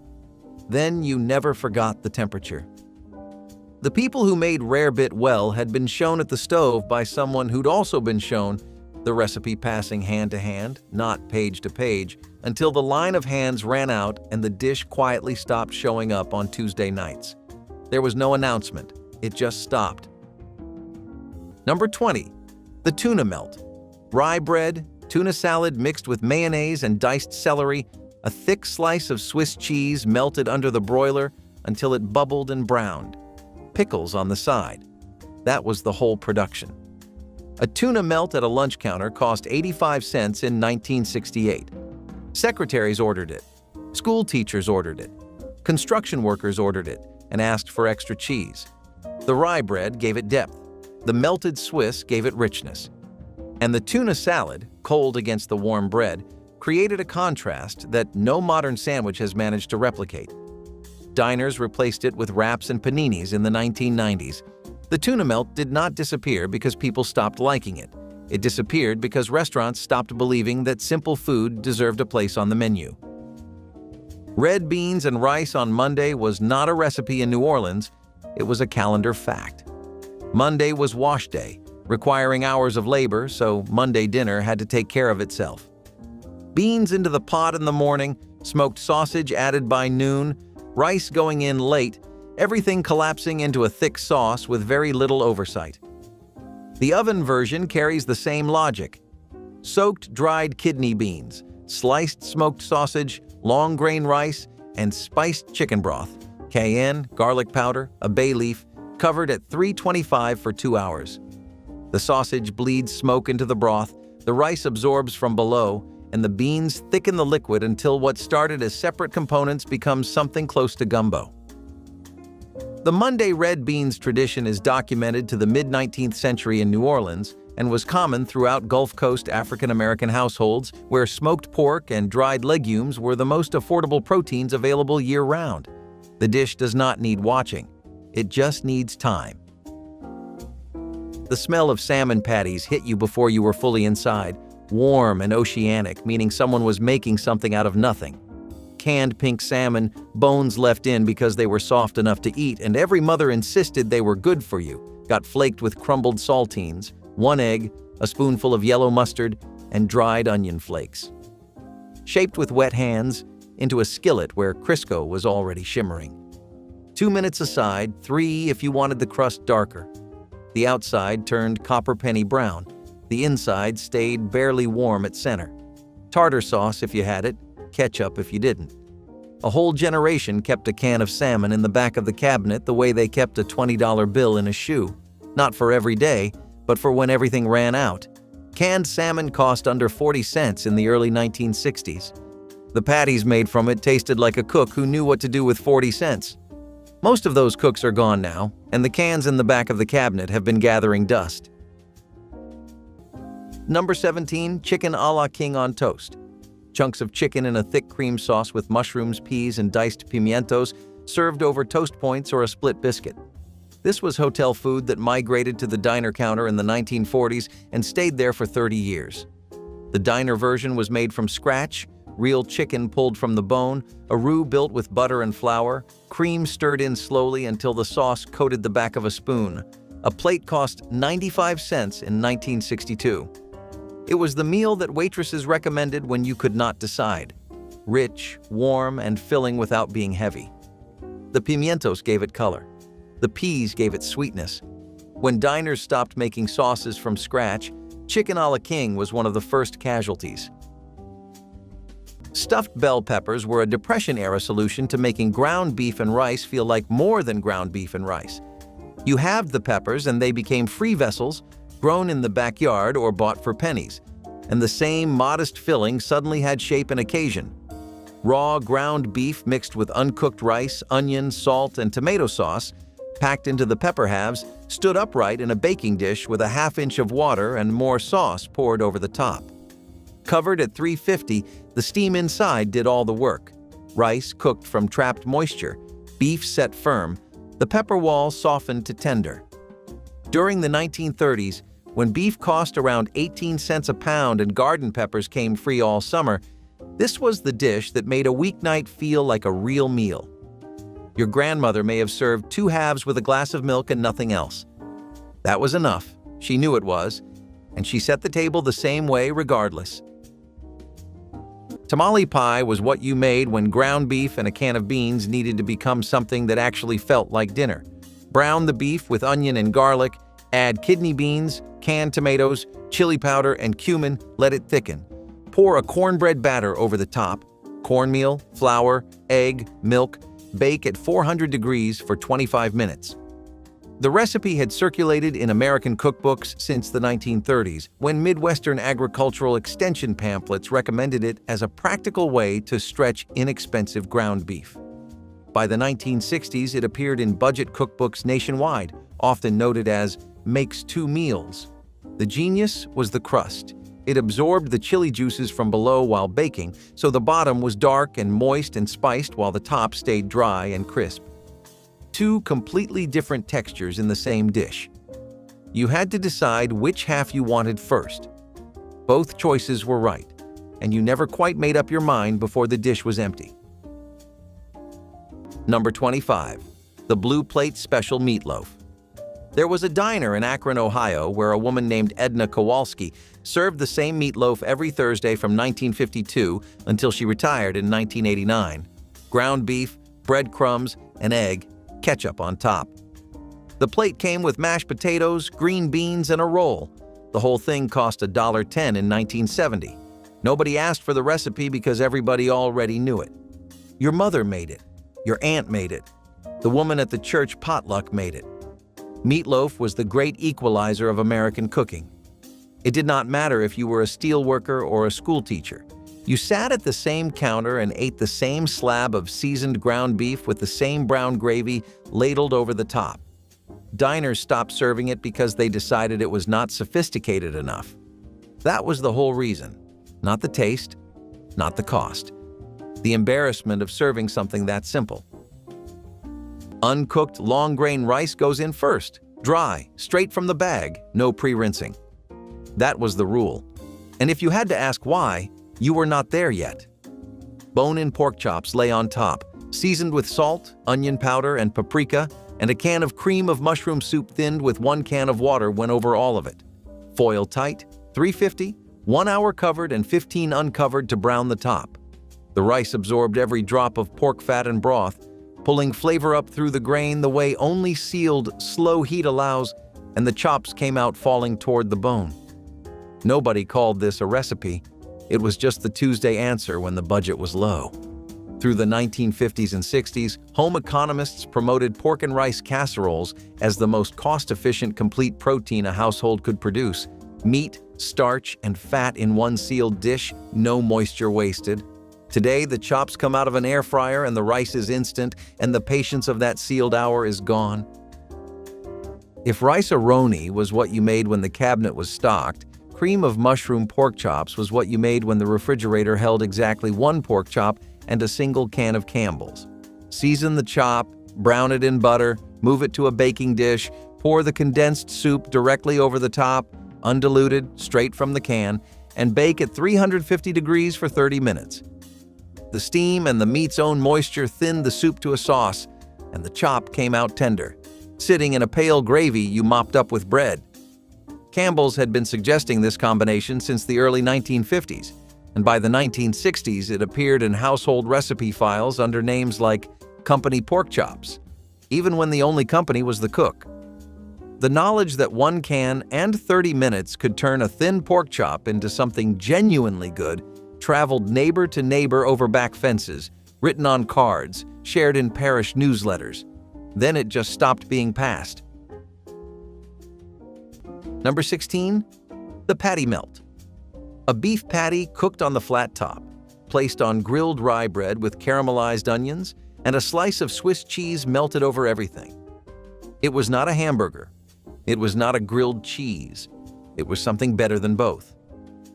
Then you never forgot the temperature. The people who made rarebit well had been shown at the stove by someone who'd also been shown, the recipe passing hand to hand, not page to page, until the line of hands ran out and the dish quietly stopped showing up on Tuesday nights. There was no announcement. It just stopped. Number 20. The tuna melt. Rye bread, tuna salad mixed with mayonnaise and diced celery, a thick slice of Swiss cheese melted under the broiler until it bubbled and browned. Pickles on the side. That was the whole production. A tuna melt at a lunch counter cost 85 cents in 1968. Secretaries ordered it. School teachers ordered it. Construction workers ordered it and asked for extra cheese. The rye bread gave it depth. The melted Swiss gave it richness. And the tuna salad, cold against the warm bread, created a contrast that no modern sandwich has managed to replicate. Diners replaced it with wraps and paninis in the 1990s. The tuna melt did not disappear because people stopped liking it. It disappeared because restaurants stopped believing that simple food deserved a place on the menu. Red beans and rice on Monday was not a recipe in New Orleans, it was a calendar fact. Monday was wash day, requiring hours of labor, so Monday dinner had to take care of itself. Beans into the pot in the morning, smoked sausage added by noon, rice going in late, everything collapsing into a thick sauce with very little oversight. The oven version carries the same logic. Soaked dried kidney beans, sliced smoked sausage, long grain rice, and spiced chicken broth, cayenne, garlic powder, a bay leaf, covered at 325 for 2 hours. The sausage bleeds smoke into the broth, the rice absorbs from below, and the beans thicken the liquid until what started as separate components becomes something close to gumbo. The Monday red beans tradition is documented to the mid-19th century in New Orleans and was common throughout Gulf Coast African-American households where smoked pork and dried legumes were the most affordable proteins available year-round. The dish does not need watching. It just needs time. The smell of salmon patties hit you before you were fully inside, warm and oceanic, meaning someone was making something out of nothing. Canned pink salmon, bones left in because they were soft enough to eat, and every mother insisted they were good for you, got flaked with crumbled saltines, 1 egg, a spoonful of yellow mustard, and dried onion flakes. Shaped with wet hands into a skillet where Crisco was already shimmering. 2 minutes aside, 3 if you wanted the crust darker. The outside turned copper penny brown. The inside stayed barely warm at center. Tartar sauce if you had it, ketchup if you didn't. A whole generation kept a can of salmon in the back of the cabinet the way they kept a $20 bill in a shoe. Not for every day, but for when everything ran out. Canned salmon cost under 40 cents in the early 1960s. The patties made from it tasted like a cook who knew what to do with 40 cents. Most of those cooks are gone now, and the cans in the back of the cabinet have been gathering dust. Number 17, chicken a la king on toast. Chunks of chicken in a thick cream sauce with mushrooms, peas, and diced pimientos served over toast points or a split biscuit. This was hotel food that migrated to the diner counter in the 1940s and stayed there for 30 years. The diner version was made from scratch, real chicken pulled from the bone, a roux built with butter and flour, cream stirred in slowly until the sauce coated the back of a spoon. A plate cost 95 cents in 1962. It was the meal that waitresses recommended when you could not decide. Rich, warm, and filling without being heavy. The pimientos gave it color. The peas gave it sweetness. When diners stopped making sauces from scratch, chicken a la king was one of the first casualties. Stuffed bell peppers were a Depression-era solution to making ground beef and rice feel like more than ground beef and rice. You halved the peppers and they became free vessels, grown in the backyard or bought for pennies, and the same modest filling suddenly had shape and occasion. Raw ground beef mixed with uncooked rice, onion, salt, and tomato sauce, packed into the pepper halves, stood upright in a baking dish with a half-inch of water and more sauce poured over the top. Covered at 350, the steam inside did all the work. Rice cooked from trapped moisture, beef set firm, the pepper wall softened to tender. During the 1930s, when beef cost around 18 cents a pound and garden peppers came free all summer, this was the dish that made a weeknight feel like a real meal. Your grandmother may have served 2 halves with a glass of milk and nothing else. That was enough. She knew it was, and she set the table the same way regardless. Tamale pie was what you made when ground beef and a can of beans needed to become something that actually felt like dinner. Brown the beef with onion and garlic, add kidney beans, canned tomatoes, chili powder, and cumin, let it thicken. Pour a cornbread batter over the top, cornmeal, flour, egg, milk, bake at 400 degrees for 25 minutes. The recipe had circulated in American cookbooks since the 1930s, when Midwestern agricultural extension pamphlets recommended it as a practical way to stretch inexpensive ground beef. By the 1960s, it appeared in budget cookbooks nationwide, often noted as makes 2 meals. The genius was the crust. It absorbed the chili juices from below while baking, so the bottom was dark and moist and spiced while the top stayed dry and crisp. 2 completely different textures in the same dish. You had to decide which half you wanted first. Both choices were right, and you never quite made up your mind before the dish was empty. Number 25. The Blue Plate Special Meatloaf. There was a diner in Akron, Ohio, where a woman named Edna Kowalski served the same meatloaf every Thursday from 1952 until she retired in 1989. Ground beef, breadcrumbs, an egg, ketchup on top. The plate came with mashed potatoes, green beans, and a roll. The whole thing cost $1.10 in 1970. Nobody asked for the recipe because everybody already knew it. Your mother made it. Your aunt made it. The woman at the church potluck made it. Meatloaf was the great equalizer of American cooking. It did not matter if you were a steel worker or a school teacher. You sat at the same counter and ate the same slab of seasoned ground beef with the same brown gravy ladled over the top. Diners stopped serving it because they decided it was not sophisticated enough. That was the whole reason. Not the taste, not the cost. The embarrassment of serving something that simple. Uncooked long-grain rice goes in first, dry, straight from the bag, no pre-rinsing. That was the rule. And if you had to ask why, you were not there yet. Bone-in pork chops lay on top, seasoned with salt, onion powder, and paprika, and a can of cream of mushroom soup thinned with 1 can of water went over all of it. Foil tight, 350, 1 hour covered and 15 uncovered to brown the top. The rice absorbed every drop of pork fat and broth, pulling flavor up through the grain the way only sealed, slow heat allows, and the chops came out falling toward the bone. Nobody called this a recipe. It was just the Tuesday answer when the budget was low. Through the 1950s and 60s, home economists promoted pork and rice casseroles as the most cost-efficient complete protein a household could produce. Meat, starch, and fat in one sealed dish, no moisture wasted. Today, the chops come out of an air fryer and the rice is instant, and the patience of that sealed hour is gone. If rice-a-roni was what you made when the cabinet was stocked, cream of mushroom pork chops was what you made when the refrigerator held exactly one pork chop and a single can of Campbell's. Season the chop, brown it in butter, move it to a baking dish, pour the condensed soup directly over the top, undiluted, straight from the can, and bake at 350 degrees for 30 minutes. The steam and the meat's own moisture thinned the soup to a sauce, and the chop came out tender, sitting in a pale gravy you mopped up with bread. Campbell's had been suggesting this combination since the early 1950s, and by the 1960s it appeared in household recipe files under names like Company Pork Chops, even when the only company was the cook. The knowledge that one can and 30 minutes could turn a thin pork chop into something genuinely good traveled neighbor to neighbor over back fences, written on cards, shared in parish newsletters. Then it just stopped being passed. Number 16. The patty melt. A beef patty cooked on the flat top, placed on grilled rye bread with caramelized onions, and a slice of Swiss cheese melted over everything. It was not a hamburger. It was not a grilled cheese. It was something better than both.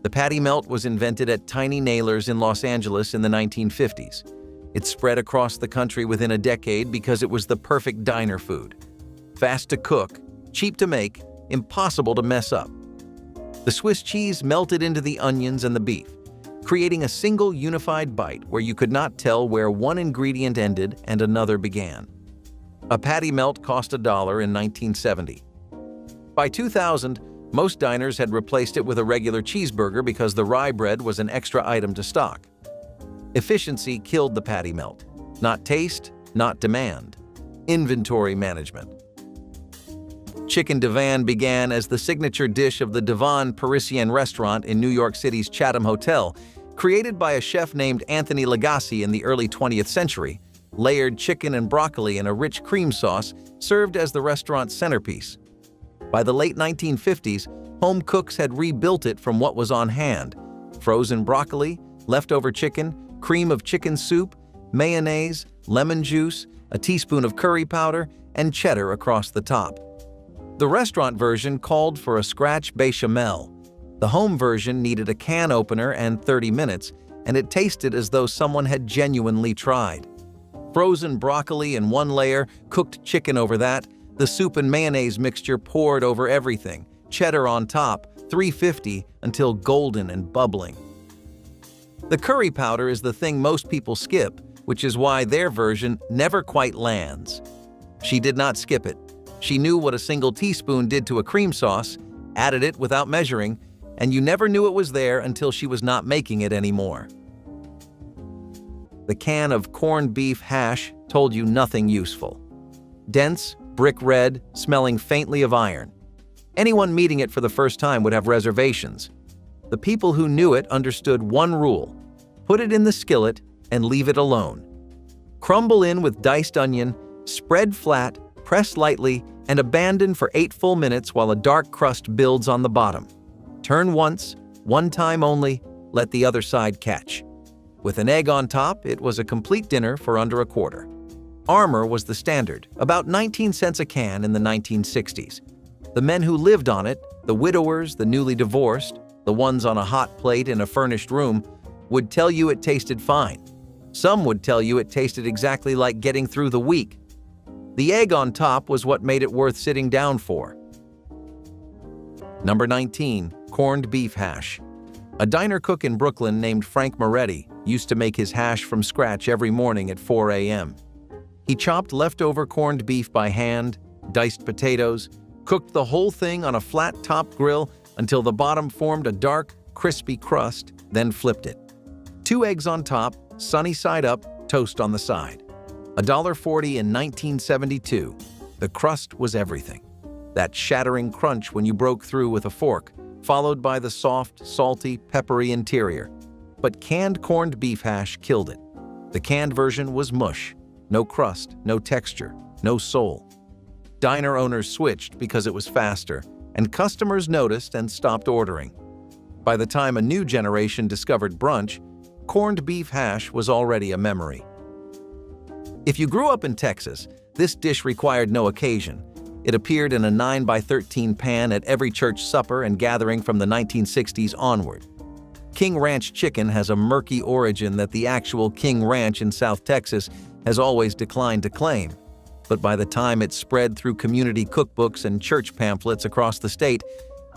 The patty melt was invented at Tiny Nailers in Los Angeles in the 1950s. It spread across the country within a decade because it was the perfect diner food. Fast to cook, cheap to make, impossible to mess up. The Swiss cheese melted into the onions and the beef, creating a single unified bite where you could not tell where one ingredient ended and another began. A patty melt cost $1 in 1970. By 2000, most diners had replaced it with a regular cheeseburger because the rye bread was an extra item to stock. Efficiency killed the patty melt. Not taste, not demand. Inventory management. Chicken divan began as the signature dish of the Divan Parisienne restaurant in New York City's Chatham Hotel, created by a chef named Anthony Lagasse in the early 20th century. Layered chicken and broccoli in a rich cream sauce served as the restaurant's centerpiece. By the late 1950s, home cooks had rebuilt it from what was on hand: frozen broccoli, leftover chicken, cream of chicken soup, mayonnaise, lemon juice, a teaspoon of curry powder, and cheddar across the top. The restaurant version called for a scratch bechamel. The home version needed a can opener and 30 minutes, and it tasted as though someone had genuinely tried. Frozen broccoli in one layer, cooked chicken over that, the soup and mayonnaise mixture poured over everything, cheddar on top, 350 until golden and bubbling. The curry powder is the thing most people skip, which is why their version never quite lands. She did not skip it. She knew what a single teaspoon did to a cream sauce, added it without measuring, and you never knew it was there until she was not making it anymore. The can of corned beef hash told you nothing useful. Dense, brick red, smelling faintly of iron. Anyone meeting it for the first time would have reservations. The people who knew it understood one rule: put it in the skillet and leave it alone. Crumble in with diced onion, spread flat, press lightly, and abandon for 8 full minutes while a dark crust builds on the bottom. Turn once, one time only, let the other side catch. With an egg on top, it was a complete dinner for under a quarter. Armour was the standard, about 19 cents a can in the 1960s. The men who lived on it, the widowers, the newly divorced, the ones on a hot plate in a furnished room, would tell you it tasted fine. Some would tell you it tasted exactly like getting through the week. The egg on top was what made it worth sitting down for. Number 19. Corned beef hash. A diner cook in Brooklyn named Frank Moretti used to make his hash from scratch every morning at 4 a.m. He chopped leftover corned beef by hand, diced potatoes, cooked the whole thing on a flat-top grill until the bottom formed a dark, crispy crust, then flipped it. 2 eggs on top, sunny side up, toast on the side. $1.40 in 1972. The crust was everything. That shattering crunch when you broke through with a fork, followed by the soft, salty, peppery interior. But canned corned beef hash killed it. The canned version was mush. No crust, no texture, no soul. Diner owners switched because it was faster, and customers noticed and stopped ordering. By the time a new generation discovered brunch, corned beef hash was already a memory. If you grew up in Texas, this dish required no occasion. It appeared in a 9 by 13 pan at every church supper and gathering from the 1960s onward. King Ranch chicken has a murky origin that the actual King Ranch in South Texas has always declined to claim. But by the time it spread through community cookbooks and church pamphlets across the state,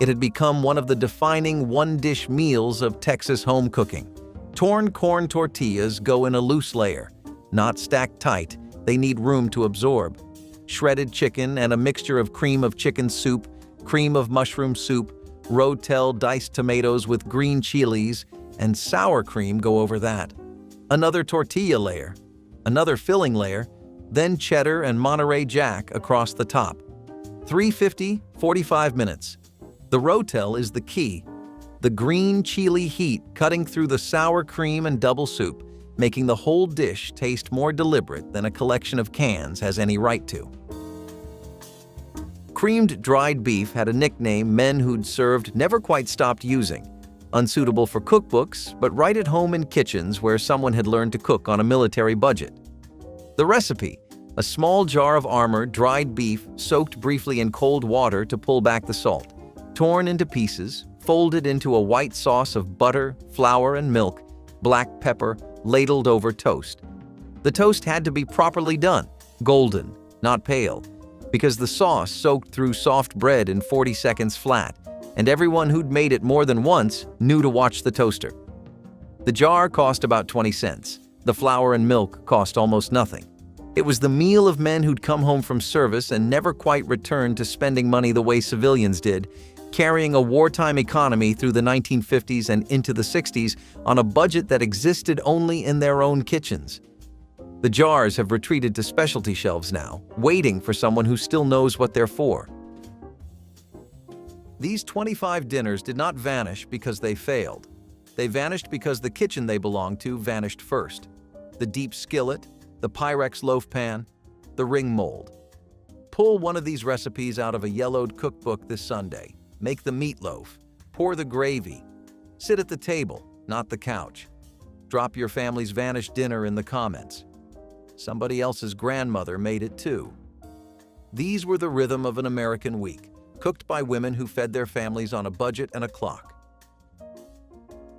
it had become one of the defining one-dish meals of Texas home cooking. Torn corn tortillas go in a loose layer. Not stacked tight, they need room to absorb. Shredded chicken and a mixture of cream of chicken soup, cream of mushroom soup, Rotel diced tomatoes with green chilies, and sour cream go over that. Another tortilla layer, another filling layer, then cheddar and Monterey Jack across the top. 350, 45 minutes. The Rotel is the key. The green chili heat cutting through the sour cream and double soup, making the whole dish taste more deliberate than a collection of cans has any right to. Creamed dried beef had a nickname men who'd served never quite stopped using. Unsuitable for cookbooks, but right at home in kitchens where someone had learned to cook on a military budget. The recipe: a small jar of armored dried beef soaked briefly in cold water to pull back the salt, torn into pieces, folded into a white sauce of butter, flour, and milk, black pepper, ladled over toast. The toast had to be properly done, golden, not pale, because the sauce soaked through soft bread in 40 seconds flat, and everyone who'd made it more than once knew to watch the toaster. The jar cost about 20 cents. The flour and milk cost almost nothing. It was the meal of men who'd come home from service and never quite returned to spending money the way civilians did, carrying a wartime economy through the 1950s and into the 60s on a budget that existed only in their own kitchens. The jars have retreated to specialty shelves now, waiting for someone who still knows what they're for. These 25 dinners did not vanish because they failed. They vanished because the kitchen they belonged to vanished first. The deep skillet, the Pyrex loaf pan, the ring mold. Pull one of these recipes out of a yellowed cookbook this Sunday. Make the meatloaf. Pour the gravy. Sit at the table, not the couch. Drop your family's vanished dinner in the comments. Somebody else's grandmother made it too. These were the rhythm of an American week, cooked by women who fed their families on a budget and a clock.